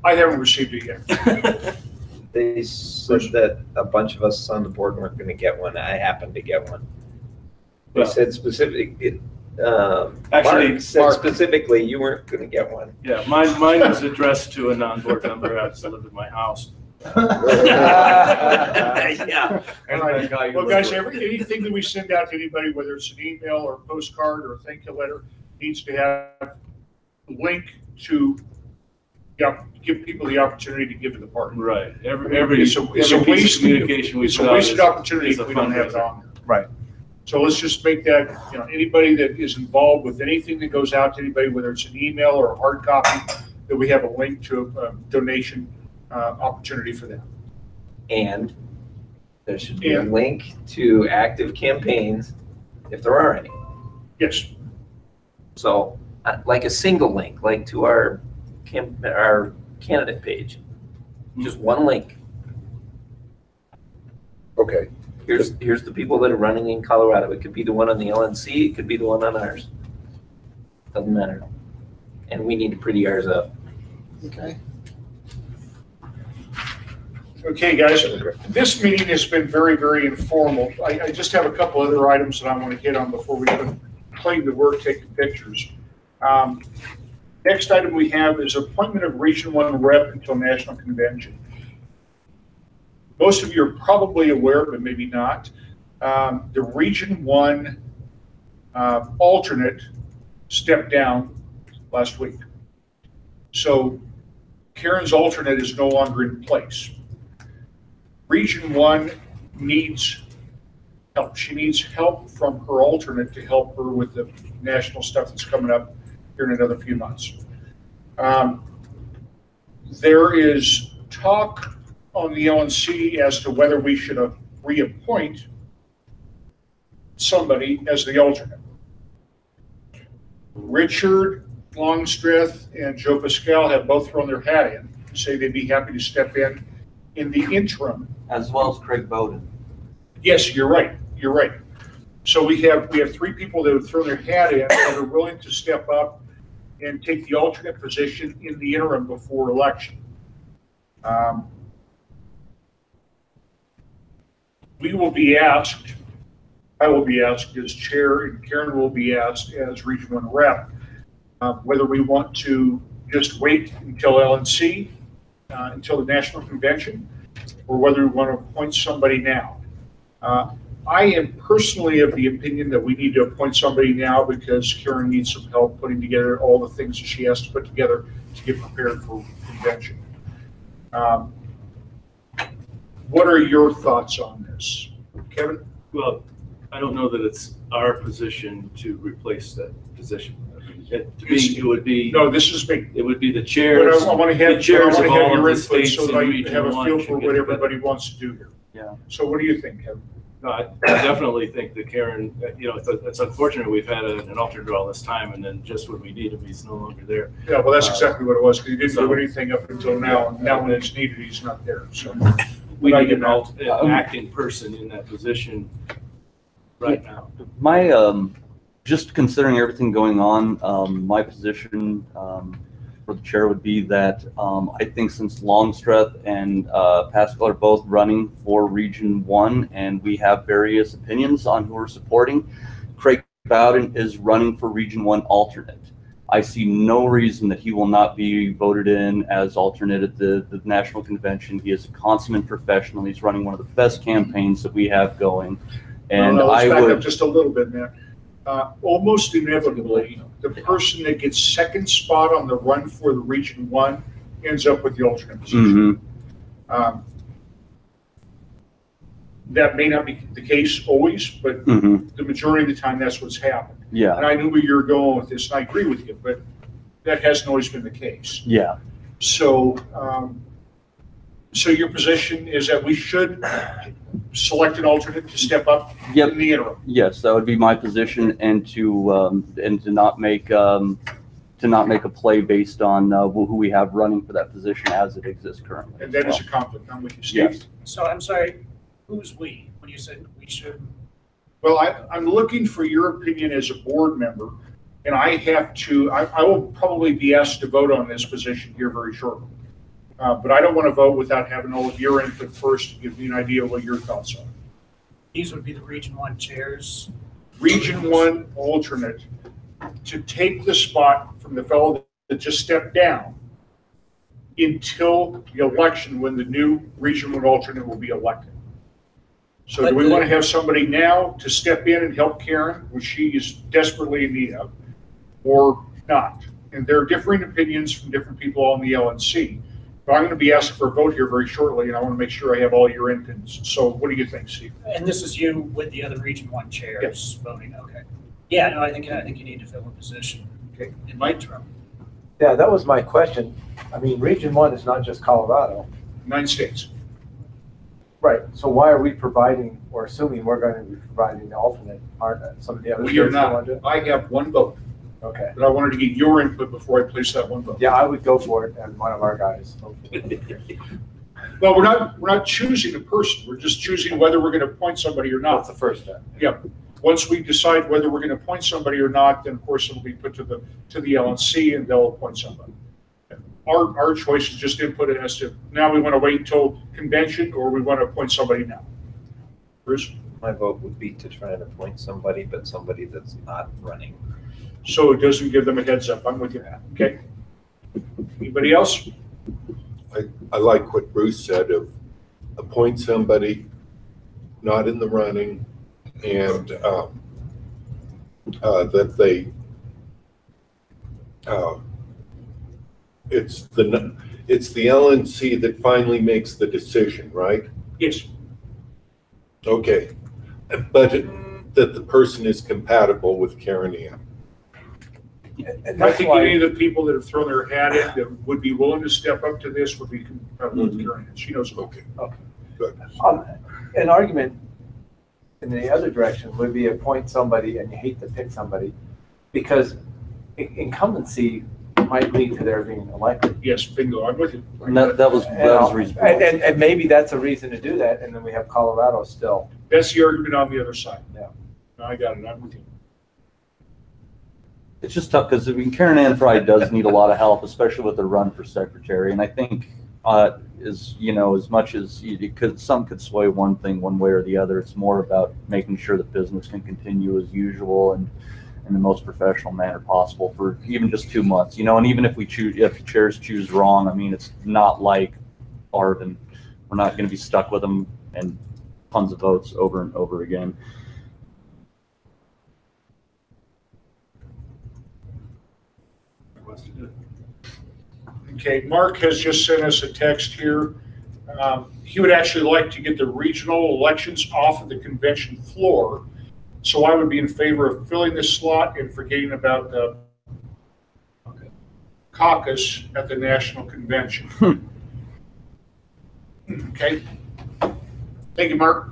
I haven't received it yet. They said that a bunch of us on the board weren't going to get one. I happened to get one. They said specifically, Mark said specifically you weren't going to get one. Yeah, mine was addressed to a non-board member who lived in my house. Yeah. Well, guys, anything that we send out to anybody, whether it's an email or a postcard or a thank you letter, needs to have a link to give people the opportunity to give to the party. Right. Every it's a piece of communication. It's a wasted opportunity if we don't have it on there. Right. So let's just make that, anybody that is involved with anything that goes out to anybody, whether it's an email or a hard copy, that we have a link to a donation opportunity for them. And there should be a link to active campaigns if there are any. Yes. So like a single link, like to our candidate page, just one link. Okay. Here's the people that are running in Colorado. It could be the one on the LNC. It could be the one on ours. Doesn't matter. And we need to pretty ours up. Okay. Okay, guys, this meeting has been very, very informal. I just have a couple other items that I want to hit on before we even claim the work, taking pictures. Next item we have is appointment of Region 1 rep until National Convention. Most of you are probably aware, but maybe not. The Region 1 alternate stepped down last week. So Karen's alternate is no longer in place. Region 1 needs help. She needs help from her alternate to help her with the national stuff that's coming up here in another few months. There is talk on the LNC as to whether we should reappoint somebody as the alternate. Richard Longstreth and Joe Pascal have both thrown their hat in, say they'd be happy to step in the interim. As well as Craig Bowden. Yes, you're right. You're right. So we have 3 people that have thrown their hat in and are willing to step up and take the alternate position in the interim before election. We will be asked, I will be asked as chair, and Karen will be asked as Region 1 rep, whether we want to just wait until LNC, until the National Convention, or whether we want to appoint somebody now. I am personally of the opinion that we need to appoint somebody now because Karen needs some help putting together all the things that she has to put together to get prepared for convention. What are your thoughts on this, Kevin? Well, I don't know that it's our position to replace that position. To me, it would be. No, this is me. It would be the chairs. I want to have your input so that I have a feel for what everybody wants to do here. Yeah. So what do you think, Kevin? No, I definitely think that Karen, it's unfortunate we've had an alternate all this time, and then just when we need him, he's no longer there. Yeah, well, that's exactly what it was, because he didn't do anything up until now, and now when it's needed, he's not there, so. We need an acting person in that position right now. My, just considering everything going on, my position for the chair would be that I think since Longstreth and Pascal are both running for Region 1 and we have various opinions on who we're supporting, Craig Bowden is running for Region 1 alternate. I see no reason that he will not be voted in as alternate at the National Convention. He is a consummate professional. He's running one of the best campaigns that we have going. And let's I back would up just a little bit, man. Almost inevitably, the person that gets second spot on the run for the Region 1 ends up with the alternate position. That may not be the case always, but the majority of the time that's what's happened. Yeah. And I knew where you were going with this, and I agree with you, but that hasn't always been the case. Yeah. So, so your position is that we should select an alternate to step up in the interim. Yes, that would be my position, and to not make a play based on who we have running for that position as it exists currently. And that is a conflict. I'm with you, Steve. Yes. So I'm sorry, who's we? When you said we should? Well, I'm looking for your opinion as a board member, and I have to, I will probably be asked to vote on this position here very shortly. But I don't want to vote without having all of your input first to give me an idea of what your thoughts are. These would be the Region 1 chairs. Region 1 alternate to take the spot from the fellow that just stepped down until the election when the new Region 1 alternate will be elected. So do we want to have somebody now to step in and help Karen, which she is desperately in need of, or not? And there are differing opinions from different people on the LNC. But I'm going to be asking for a vote here very shortly, and I want to make sure I have all your inputs. So what do you think, Steve? And this is you with the other Region 1 chairs voting, okay. Yeah, no, I think you need to fill a position. Okay. In my term. Yeah, that was my question. I mean, Region 1 is not just Colorado. 9 states. Right, so why are we providing, or assuming we're going to be providing the alternate, aren't some of the other states? We are not. I have one vote. Okay. But I wanted to get your input before I place that one vote. Yeah, I would go for it as one of our guys. Well, we're not choosing a person. We're just choosing whether we're going to appoint somebody or not. That's the first step. Yeah. Once we decide whether we're going to appoint somebody or not, then of course it'll be put to the LNC and they'll appoint somebody. our choice is just input as to, now we want to wait until convention or we want to appoint somebody now. Bruce? My vote would be to try and appoint somebody, but somebody that's not running. So it doesn't give them a heads up. I'm with you. Okay. Anybody else? I like what Bruce said of appoint somebody not in the running and that they it's the LNC that finally makes the decision, right? Yes. Okay, but that the person is compatible with Karen Ann. And I that's think why, any of the people that have thrown their hat in that would be willing to step up to this would be compatible with Karen Ann. She knows. Okay, Okay. good. an argument in the other direction would be appoint somebody and you hate to pick somebody because incumbency might lead to their being elected. Yes, bingo. I'm with you. And that was reasonable. And maybe that's a reason to do that, and then we have Colorado still. That's the argument on the other side. Yeah. No, I got it. I'm with you. It's just tough because Karen Ann probably does need a lot of help, especially with the run for secretary. And I think as much as some could sway one thing one way or the other, it's more about making sure that business can continue as usual and in the most professional manner possible for even just 2 months. And even if the chairs choose wrong, I mean, it's not like Arvin. We're not going to be stuck with them and tons of votes over and over again. Okay, Mark has just sent us a text here. He would actually like to get the regional elections off of the convention floor. So I would be in favor of filling this slot and forgetting about the caucus at the national convention. Okay. Thank you, Mark.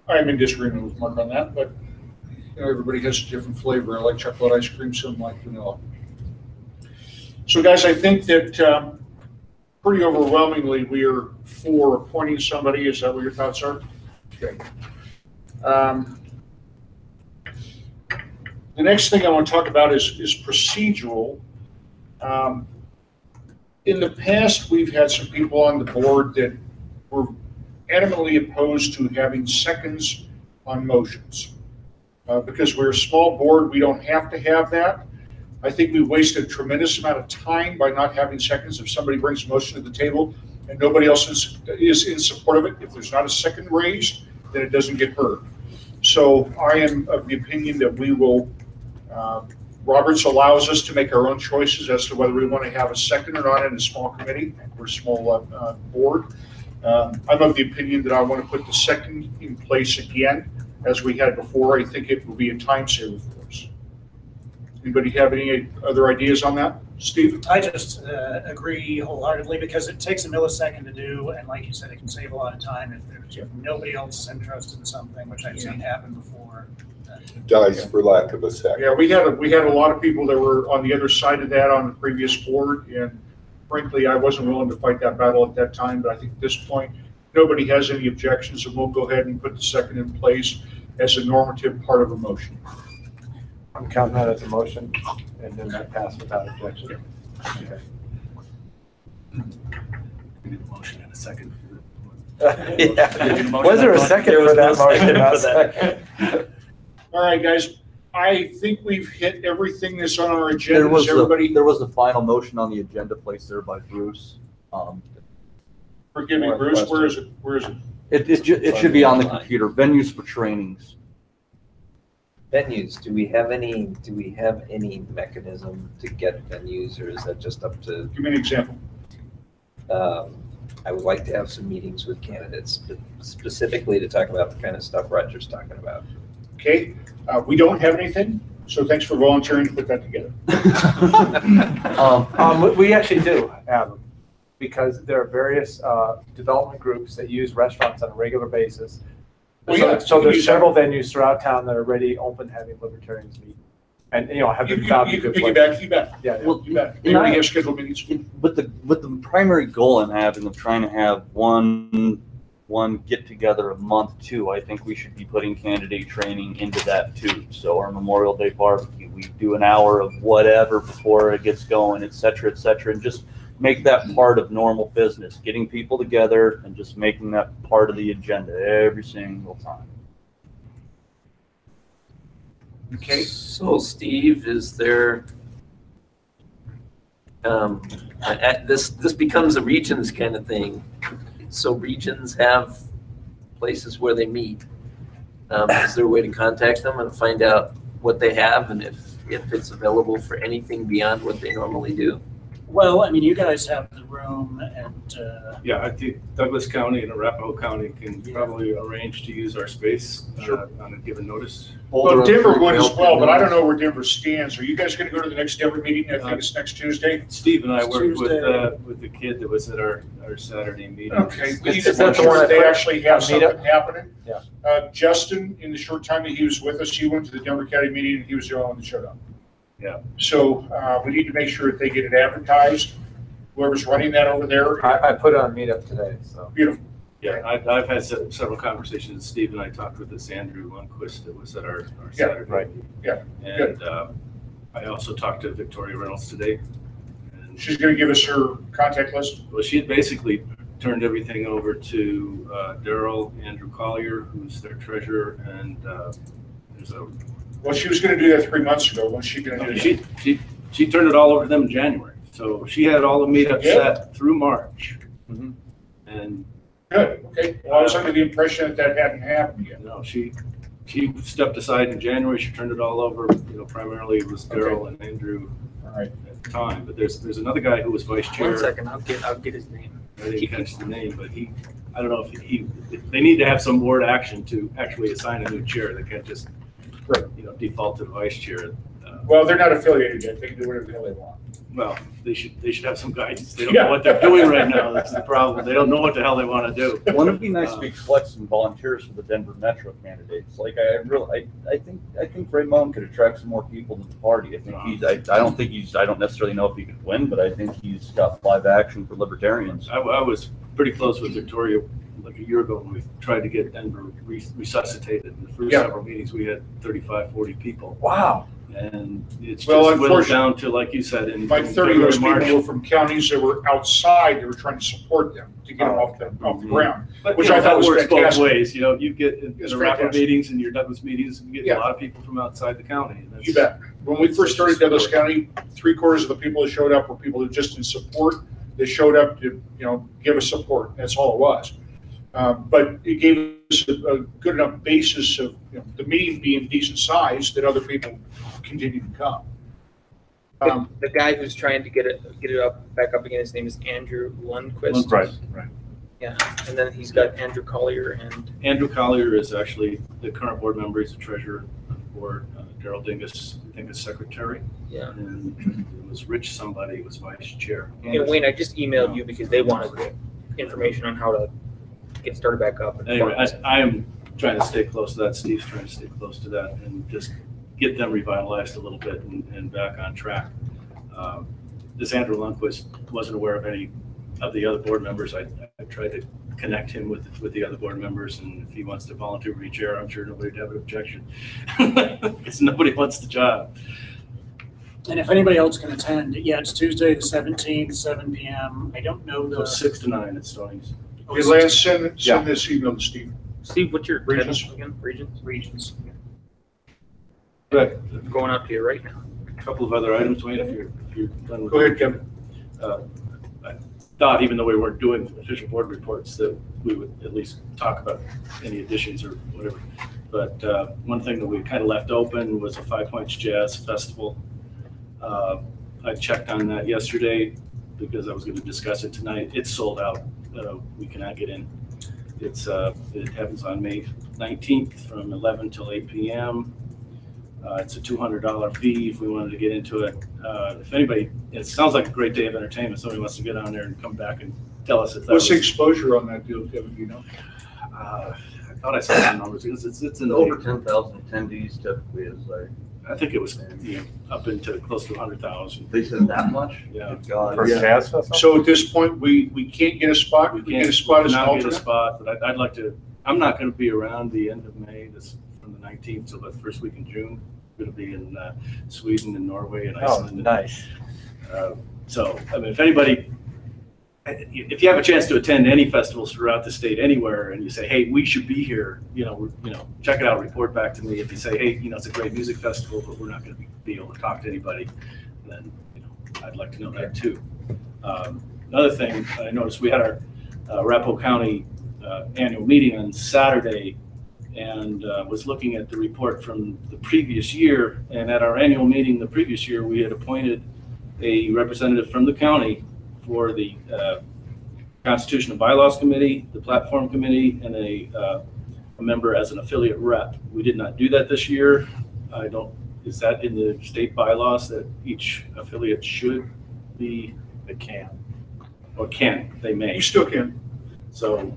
I'm in disagreement with Mark on that, but everybody has a different flavor. I like chocolate ice cream, some like vanilla. So guys, I think that pretty overwhelmingly we are for appointing somebody. Is that what your thoughts are? Okay. The next thing I want to talk about is procedural. In the past, we've had some people on the board that were adamantly opposed to having seconds on motions. Because we're a small board, we don't have to have that. I think we wasted a tremendous amount of time by not having seconds. If somebody brings a motion to the table and nobody else is in support of it, if there's not a second raised, then it doesn't get heard. So I am of the opinion that we will, Roberts allows us to make our own choices as to whether we want to have a second or not in a small committee or small board. I'm of the opinion that I want to put the second in place again, as we had before. I think it will be a time saver for us. Anybody have any other ideas on that? Steve? I just agree wholeheartedly because it takes a millisecond to do, and like you said, it can save a lot of time if nobody else is interested in something, which I've seen happen before. Dies for lack of a second. Yeah, we had a lot of people that were on the other side of that on the previous board, and frankly, I wasn't willing to fight that battle at that time, but I think at this point, nobody has any objections, and we'll go ahead and put the second in place as a normative part of a motion. I'm counting that as a motion, and then that passed without objection. Okay. We need a motion and a second. Yeah. Was there a second for that motion? All right, guys, I think we've hit everything that's on our agenda. There was Everybody, a final motion on the agenda placed there by Bruce. forgive me, Bruce, where is it? Where is it? It should be on the computer. Venues for trainings. Venues, do we have any mechanism to get venues, or is that just up to? Give me an example. I would like to have some meetings with candidates specifically to talk about the kind of stuff Roger's talking about. Okay, we don't have anything, so thanks for volunteering to put that together. We actually do have them because there are various development groups that use restaurants on a regular basis. Well, yeah, So there's several venues throughout town that are already open, having libertarians meet. And, have You been found to can be good. piggyback, you bet. Yeah, yeah. Well, You bet. We already have scheduled meetings. With the primary goal I'm having of trying to have one get together a month too, I think we should be putting candidate training into that too. So our Memorial Day barbecue, We do an hour of whatever before it gets going, et cetera, and just make that part of normal business, getting people together and just making that part of the agenda every single time. Okay. So Steve, is there, this becomes a regions kind of thing. So regions have places where they meet. Is there a way to contact them and find out what they have and if it's available for anything beyond what they normally do? Well, I mean, you guys have the room and, Yeah, I think Douglas County and Arapahoe County can probably arrange to use our space on a given notice. Well, Denver would as well, but I don't know where Denver stands. Are you guys going to go to the next Denver meeting? I think it's next Tuesday. Steve and I worked Tuesday. with the kid that was at our Saturday meeting. Okay, please, Is that the one they that- actually have something happening. Yeah. Justin, in the short time that he was with us, he went to the Denver County meeting and he was the only one that showed up. Yeah. So we need to make sure that they get it advertised. Whoever's running that over there. I put it on Meetup today, so. Beautiful. Yeah, I've had several conversations. Steve and I talked with this Andrew Lundquist that was at our Saturday. Right. Yeah, And I also talked to Victoria Reynolds today. And She's going to give us her contact list. well, she had basically turned everything over to Daryl Andrew Collier, who's their treasurer, and there's a. Well, she was going to do that 3 months ago. When's she going to do that? She turned it all over to them in January. So she had all the meetups set through March. Mhm. And Good, okay. Well, I was under the impression that that hadn't happened yet. no, she stepped aside in January. She turned it all over. You know, primarily it was Daryl and Andrew Right. at the time. But there's another guy who was vice chair. 1 second, I'll get his name. I didn't catch the name, but I don't know if they need to have some board action to actually assign a new chair. They can't just, default to the vice chair. Well, they're not affiliated yet. They can do whatever the hell they want. Well, they should have some guidance. They don't know what they're doing right now. That's the problem. They don't know what the hell they want to do. Wouldn't it be nice if we collect some volunteers for the Denver Metro candidates? Like I think Ray Mullen could attract some more people to the party. I think I don't necessarily know if he could win, but I think he's got live action for Libertarians. I was pretty close with Victoria like a year ago when we tried to get Denver resuscitated. In the first several meetings, we had 35, 40 people. Wow. And it's just Well, whittled down to, like you said, in Like 30 of those people were from counties that were outside. They were trying to support them to get them off the ground. But, which I thought was works both fantastic. ways. You get in It's the Rapid fantastic. meetings and your Douglas meetings, you get Yeah. a lot of people from outside the county. And that's- You bet. When we first started Douglas County, 3/4 of the people that showed up were people who just in support. They showed up to, give us support. That's all it was. But it gave us a good enough basis of the meeting being decent size that other people continue to come. The guy who's trying to get it back up again, his name is Andrew Lundquist. Right. Yeah, and then he's got Andrew Collier and Andrew Collier is actually the current board member. He's the treasurer of the board. Daryl Dingus, I think, is secretary. yeah. And it was Rich somebody was vice chair. And Wayne, I just emailed you because they wanted information on how to get started back up. And Anyway, I am trying to stay close to that. Steve's trying to stay close to that and just get them revitalized a little bit and back on track. This Andrew Lundquist wasn't aware of any of the other board members. I tried to connect him with the other board members, and if he wants to volunteer to be chair, I'm sure nobody'd have an objection. Because nobody wants the job. and if anybody else can attend, it's Tuesday, the 17th, 7 PM. I don't know So 6 to 9 at Stoney's. Okay, Lance, send this email to Steve. Steve, what's your Regents. title again? Regents. Good. I'm going up to you right now. A couple of other items, Wayne, if you're done with. Go ahead, Kevin. I thought, even though we weren't doing official board reports, that we would at least talk about any additions or whatever. But one thing that we kind of left open was a Five Points Jazz Festival. I checked on that yesterday because I was going to discuss it tonight. It's sold out. We cannot get in. It happens on May 19th from 11 till 8 p.m. It's a $200 fee if we wanted to get into it. If anybody, it sounds like a great day of entertainment. Somebody wants to get on there and come back and tell us if that What's the was, exposure on that deal, Kevin? Do you know? I thought I saw some numbers. It's in Over the, 10,000 attendees typically is like. I think it was up into close to 100,000. They said that much? Yeah. Good God. For Jazz Festival? So at this point, we can't get a spot. We get a spot as an cannot get a alternate. spot, but I'd like to. I'm not going to be around the end of May. This from the 19th till the first week in June. going to be in Sweden and Norway and Oh, Iceland. nice. So, I mean, if you have a chance to attend any festivals throughout the state anywhere and you say, hey, we should be here, check it out, report back to me. If you say, hey, it's a great music festival, but we're not going to be able to talk to anybody, then, I'd like to know that too. Another thing, I noticed we had our Arapahoe County annual meeting on Saturday, and was looking at the report from the previous year. And at our annual meeting the previous year, we had appointed a representative from the county for the Constitution and Bylaws Committee, the Platform Committee, and a member as an affiliate rep. We did not do that this year. Is that in the state bylaws that each affiliate should be? They can. Or can, they may. You still can. So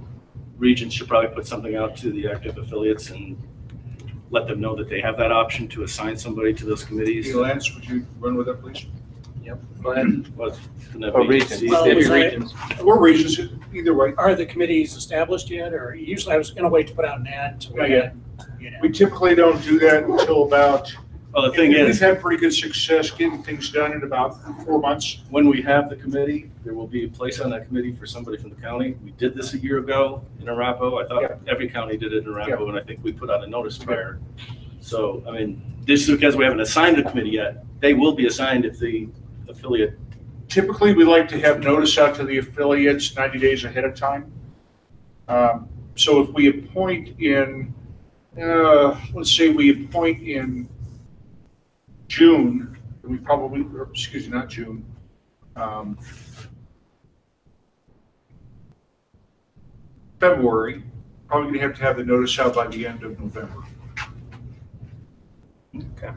regions should probably put something out to the active affiliates and let them know that they have that option to assign somebody to those committees. Hey, Lance, would you run with that, please? Yep. Go ahead. Or regions. Well, Maybe was I- regions. Or regions, either way. Are the committees established yet, or usually I was gonna wait to put out an ad until we Not yet. had, We typically don't do that until about, Well, the thing we've is, had pretty good success getting things done in about 4 months. when we have the committee, there will be a place on that committee for somebody from the county. We did this a year ago in Arapahoe. I thought every county did it in Arapahoe, and I think we put out a notice prior. So, I mean, this is because we haven't assigned a committee yet. They will be assigned if the affiliate. Typically, we like to have notice out to the affiliates 90 days ahead of time. So if we appoint in, let's say we appoint in June, we probably, or excuse me, not June. February, probably gonna have the notice out by the end of November. Okay.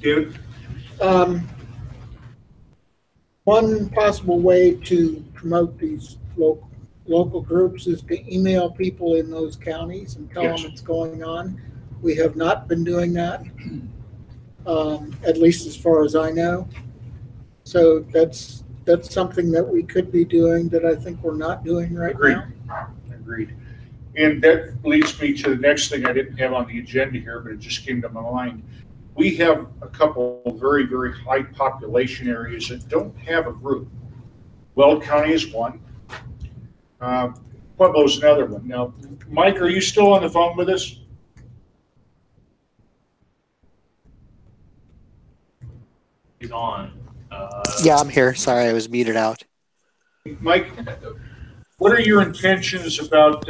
David? One possible way to promote these local groups is to email people in those counties and tell them what's going on. We have not been doing that, at least as far as I know. So that's something that we could be doing that I think we're not doing right now. Agreed. And that leads me to the next thing I didn't have on the agenda here, but it just came to my mind. We have a couple of very, very high population areas that don't have a group. Weld County is one. Pueblo's another one. Now, Mike, are you still on the phone with us? He's on. Yeah, I'm here. Sorry, I was muted out. Mike, what are your intentions about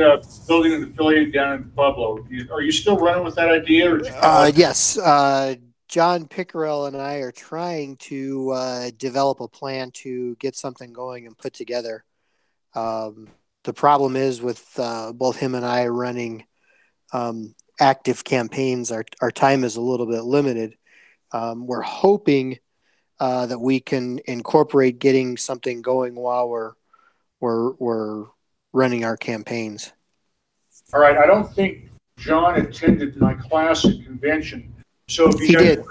building an affiliate down in Pueblo? Are you still running with that idea? Or Yes. John Pickerel and I are trying to develop a plan to get something going and put together. The problem is with both him and I running active campaigns, our time is a little bit limited. We're hoping that we can incorporate getting something going while we're running our campaigns. All right. I don't think John attended my class at convention. So if He did.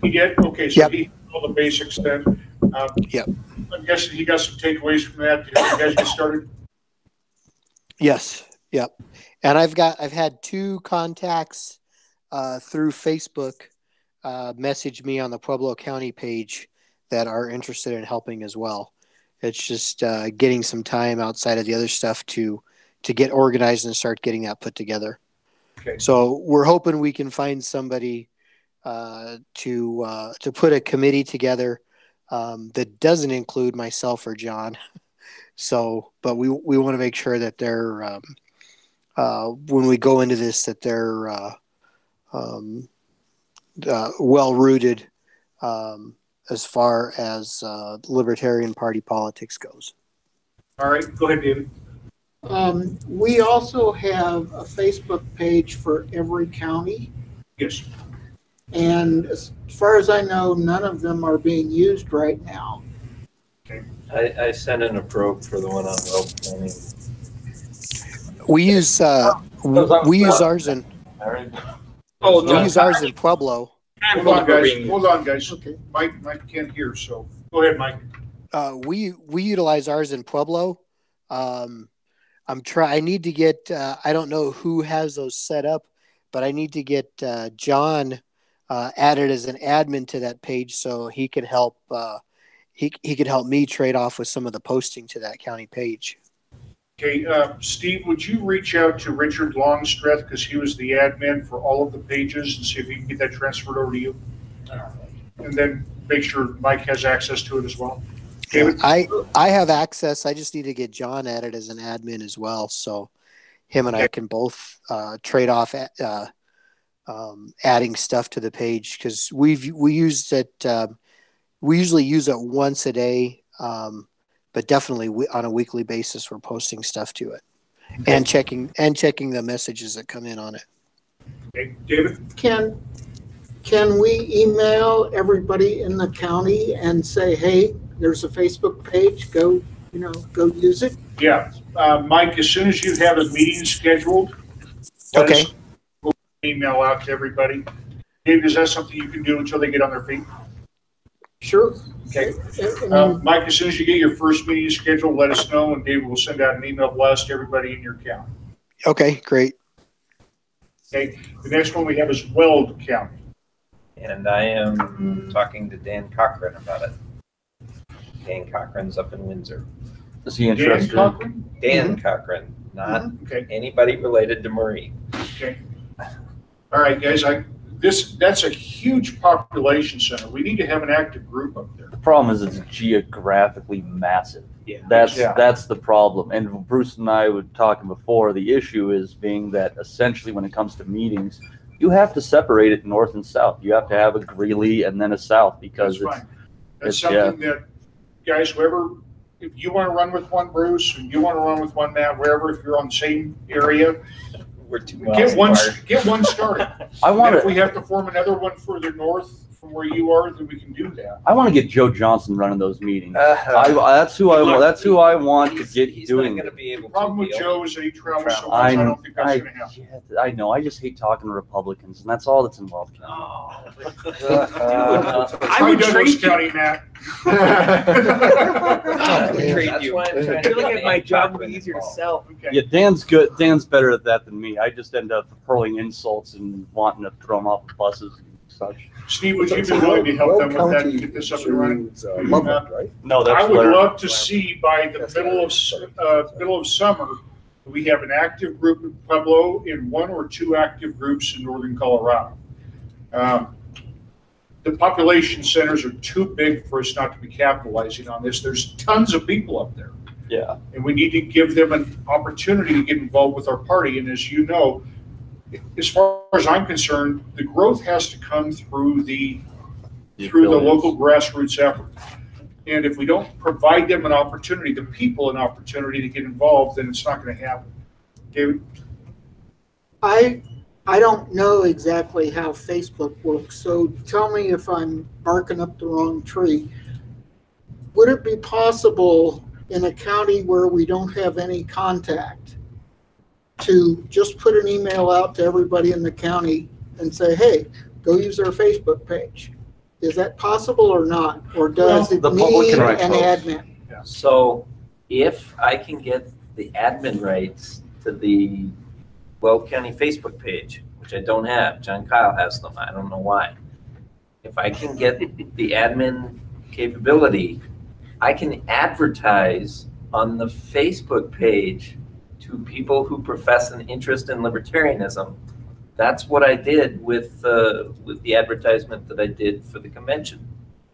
He did? Okay. So Yep. he all the basics then. Yep. I'm guessing he got some takeaways from that to help you guys get started. Yes. Yep. And I've had 2 contacts through Facebook message me on the Pueblo County page that are interested in helping as well. It's just getting some time outside of the other stuff to get organized and start getting that put together. Okay. So we're hoping we can find somebody to put a committee together that doesn't include myself or John. So, but we want to make sure that they're when we go into this, that they're well rooted as far as Libertarian Party politics goes. All right. Go ahead, David. We also have a Facebook page for every county. Yes. And as far as I know, none of them are being used right now. I sent in a probe for the one on Weld County. We use ours in we use ours in Pueblo. Hold on, guys. Hold on, guys. Okay. Mike can't hear, so go ahead, Mike. We utilize ours in Pueblo. I need to get, I don't know who has those set up, but I need to get John added as an admin to that page so he could help. He could help me trade off with some of the posting to that county page. Okay, Steve, would you reach out to Richard Longstreth, because he was the admin for all of the pages, and see if he can get that transferred over to you? And then make sure Mike has access to it as well. David? I have access. I just need to get John added as an admin as well, so him and I can both trade off adding stuff to the page, because we used it. We usually use it once a day, but definitely on a weekly basis we're posting stuff to it and checking the messages that come in on it. Okay, David? Can we email everybody in the county and say, hey, there's a Facebook page, go use it? Yeah, Mike, as soon as you have a meeting scheduled, Okay. We'll email out to everybody. David, is that something you can do until they get on their feet? Sure. Okay. Mike, as soon as you get your first meeting scheduled, let us know, and David will send out an email blast to everybody in your county. Okay, great. Okay. The next one we have is Weld County. And I am talking to Dan Cochran about it. Dan Cochran's up in Windsor. Is he interested? Dan Cochran? Dan Cochran, not Okay. anybody related to Marie. Okay. All right, guys. That's a huge population center. We need to have an active group up there. The problem is it's geographically massive. Yeah. That's the problem. And Bruce and I were talking before, the issue is being that essentially when it comes to meetings, you have to separate it north and south. You have to have a Greeley and then a south, because That's fine. That's something that, guys, whoever, if you want to run with one, Bruce, and you want to run with one, Matt, wherever, if you're on the same area, We're 2 get miles one, apart. get one started. I And want if we to have to form another one further north from where you are, then we can do that. I want to get Joe Johnson running those meetings. Uh-huh. That's who I want to get He's doing not it. going to be able The problem with to. Joe is that he travels so much, I don't think that's going to happen. I know. I just hate talking to Republicans, and that's all that's involved. Oh. I would Douglas trade you. County, Matt. I would trade That's you. why I'm trying I to feel like get my Dan job would Cochran be easier to involved. sell. Okay. Yeah, Dan's good. Dan's better at that than me. I just end up hurling insults and wanting to throw them off the buses and such. Steve, would you be willing to help them with that and get this up and running? Includes, Loveland, right? No, that's I would Larry. love to see by the middle of summer, we have an active group in Pueblo and 1 or 2 active groups in northern Colorado. The population centers are too big for us not to be capitalizing on this. There's tons of people up there. Yeah. And we need to give them an opportunity to get involved with our party. And as you know, as far as I'm concerned, the growth has to come through the local grassroots effort. And if we don't provide them an opportunity, the people an opportunity to get involved, then it's not going to happen. David? I don't know exactly how Facebook works, so tell me if I'm barking up the wrong tree. Would it be possible in a county where we don't have any contact to just put an email out to everybody in the county and say, hey, go use our Facebook page? Is that possible or not? Or does it the public need can write an posts. admin? So if I can get the admin rights to the Weld County Facebook page, which I don't have, John Kyle has them, I don't know why. If I can get the admin capability, I can advertise on the Facebook page to people who profess an interest in libertarianism. That's what I did with the advertisement that I did for the convention.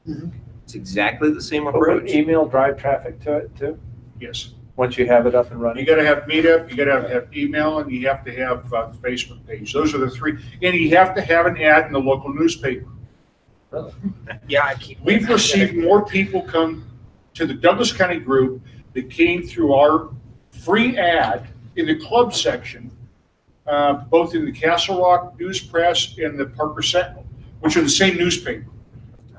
Mhm. It's exactly the same Would approach. email drive traffic to it too, Yes. once you have it up and You running? got to have Meetup, you got to have email, and you have to have the Facebook page. Those are the 3. And you have to have an ad in the local newspaper. Yeah, I keep. We've received more people come to the Douglas County group that came through our free ad in the club section, both in the Castle Rock News Press and the Parker Sentinel, which are the same newspaper.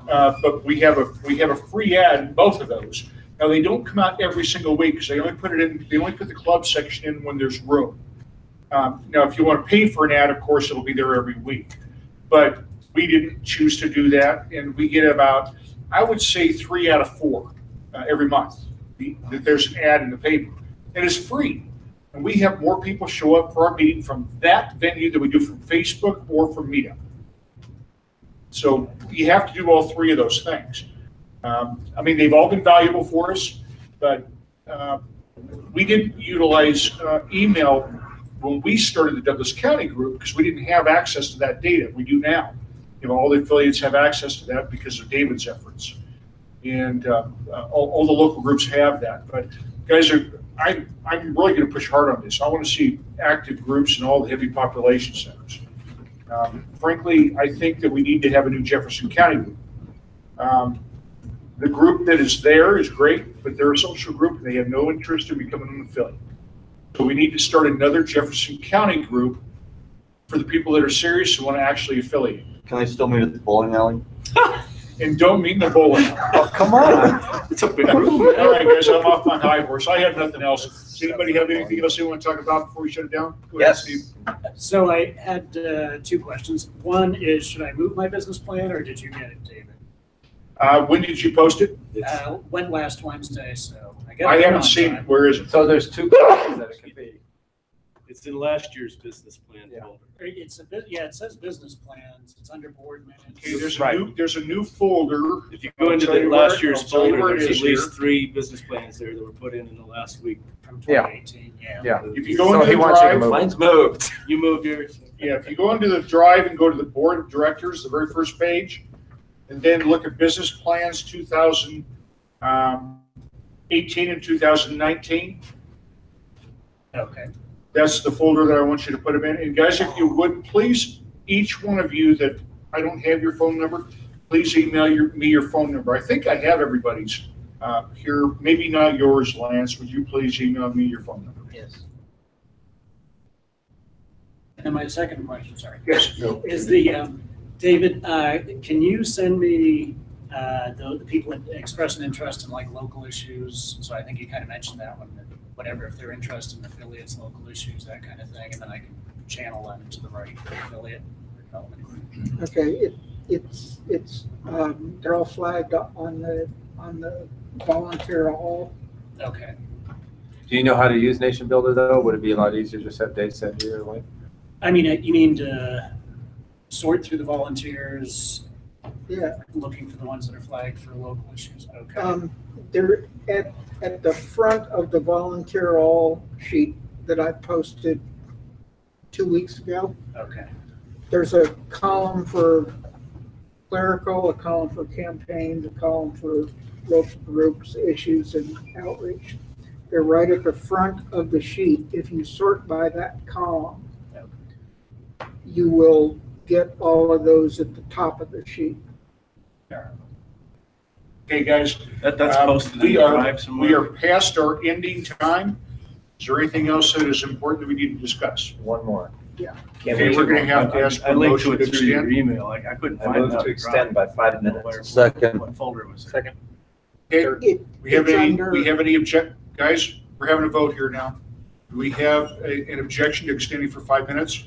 But we have a free ad in both of those. Now they don't come out every single week because they only put the club section in when there's room. Now, if you want to pay for an ad, of course, it'll be there every week. But we didn't choose to do that, and we get about, I would say, 3 out of 4 every month that there's an ad in the paper, and it's free. and we have more people show up for our meeting from that venue than we do from Facebook or from Meetup. So you have to do all three of those things. I mean, they've all been valuable for us, but we didn't utilize email when we started the Douglas County group because we didn't have access to that data. We do now. You know, all the affiliates have access to that because of David's efforts. And all the local groups have that. But guys, I'm really going to push hard on this. I want to see active groups in all the heavy population centers. Frankly, I think that we need to have a new Jefferson County group. The group that is there is great, but they're a social group and they have no interest in becoming an affiliate. So we need to start another Jefferson County group for the people that are serious and want to actually affiliate. Can I still meet at the bowling alley? And don't meet in the bowling alley. Oh, come on. It's a big room. All right, guys, I'm off my high horse. I have nothing else. Does anybody have anything else they want to talk about before we shut it down? Go ahead, Yes. Steve. So I had two questions. One is, should I move my business plan or did you get it, David? When did you post it? Went last Wednesday, so I got I it haven't on seen time. it. Where is it? So there's two copies that it could be. It's in last year's business plan Yeah. folder. It's a bit, yeah, it says business plans. It's under board minutes. Okay, Right. there's a new folder. If you go into I'll the tell you last where- year's I'll tell you folder, where it there's is at least here. 3 business plans there that were put in the last week. From Yeah. 2018, yeah. Yeah. If you go So into he the wants you to drive, move. Mine's moved. You moved yours? yeah, if you go into the drive and go to the board of directors, the very first page, and then look at business plans 2018 and 2019. Okay. That's the folder that I want you to put them in. And guys, if you would, please, each one of you that I don't have your phone number, please email me your phone number. I think I have everybody's here. Maybe not yours, Lance. Would you please email me your phone number? Yes. And my second question, sorry, Yes. is the, David, can you send me the people that express an interest in like local issues? So I think you kind of mentioned that one, that whatever, if they're interested in affiliates, local issues, that kind of thing, and then I can channel them into the right affiliate development group. Okay, they're all flagged on the volunteer all. Okay. Do you know how to use Nation Builder though? Would it be a lot easier to just have Dave send you a link? I mean, you mean to sort through the volunteers, Yeah, looking for the ones that are flagged for local issues? Okay. they're at the front of the volunteer all sheet that I posted 2 weeks ago. Okay. There's a column for clerical, a column for campaigns, a column for local groups, issues, and outreach. They're right at the front of the sheet. If you sort by that column, you will get all of those at the top of the sheet. Okay, guys. That's posted in We the are drive somewhere. we are past our ending time. Is there anything else that is important that we need to discuss? One more. Yeah. Can Okay, we, we're going to have to ask for I a linked to motion to it through your extend. email. I couldn't I find move it. to extend by 5 minutes. Second. What folder it was in. Second. Okay, we have It's any, under- we have any guys, we're having a vote here now. Do we have an objection to extending for 5 minutes?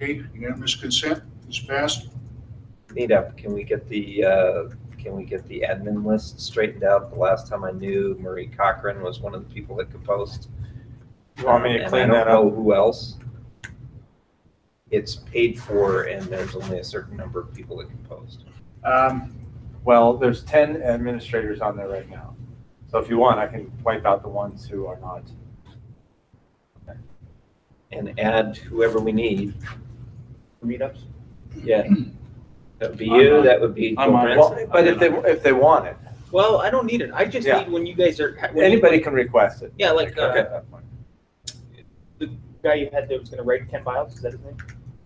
Okay, unanimous consent is passed. Meetup, can we get the admin list straightened out? The last time I knew, Marie Cochran was one of the people that could post. You want me to And clean I that don't know up? who else. It's paid for and there's only a certain number of people that can post. Well, there's 10 administrators on there right now. So if you want, I can wipe out the ones who are not. And add whoever we need. Meetups? Yeah. That would be you, that would be I'm Joe on. Branson. Well, but if they want it, Well, I don't need it. I just Yeah. need when you guys are. when anybody you, can request it. Yeah, like Okay. the guy you had that was going to write 10 bios. Is that his name?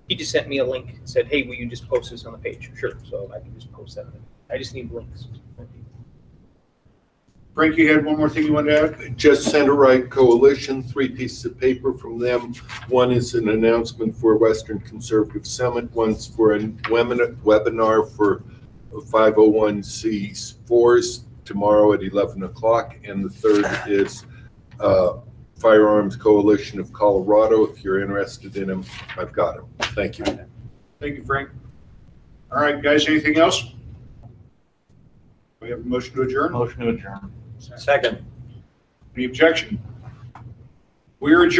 He just sent me a link and said, "Hey, will you just post this on the page?" Sure. So I can just post that. I just need links. Frank, you had one more thing you wanted to add? Just Center Right Coalition, 3 pieces of paper from them. One is an announcement for Western Conservative Summit. One's for a webinar for 501c4s tomorrow at 11 o'clock. And the third is Firearms Coalition of Colorado. If you're interested in them, I've got them. Thank you. Thank you, Frank. All right, guys, anything else? We have a motion to adjourn? Motion to adjourn. Second. Any objection? We're adjourned.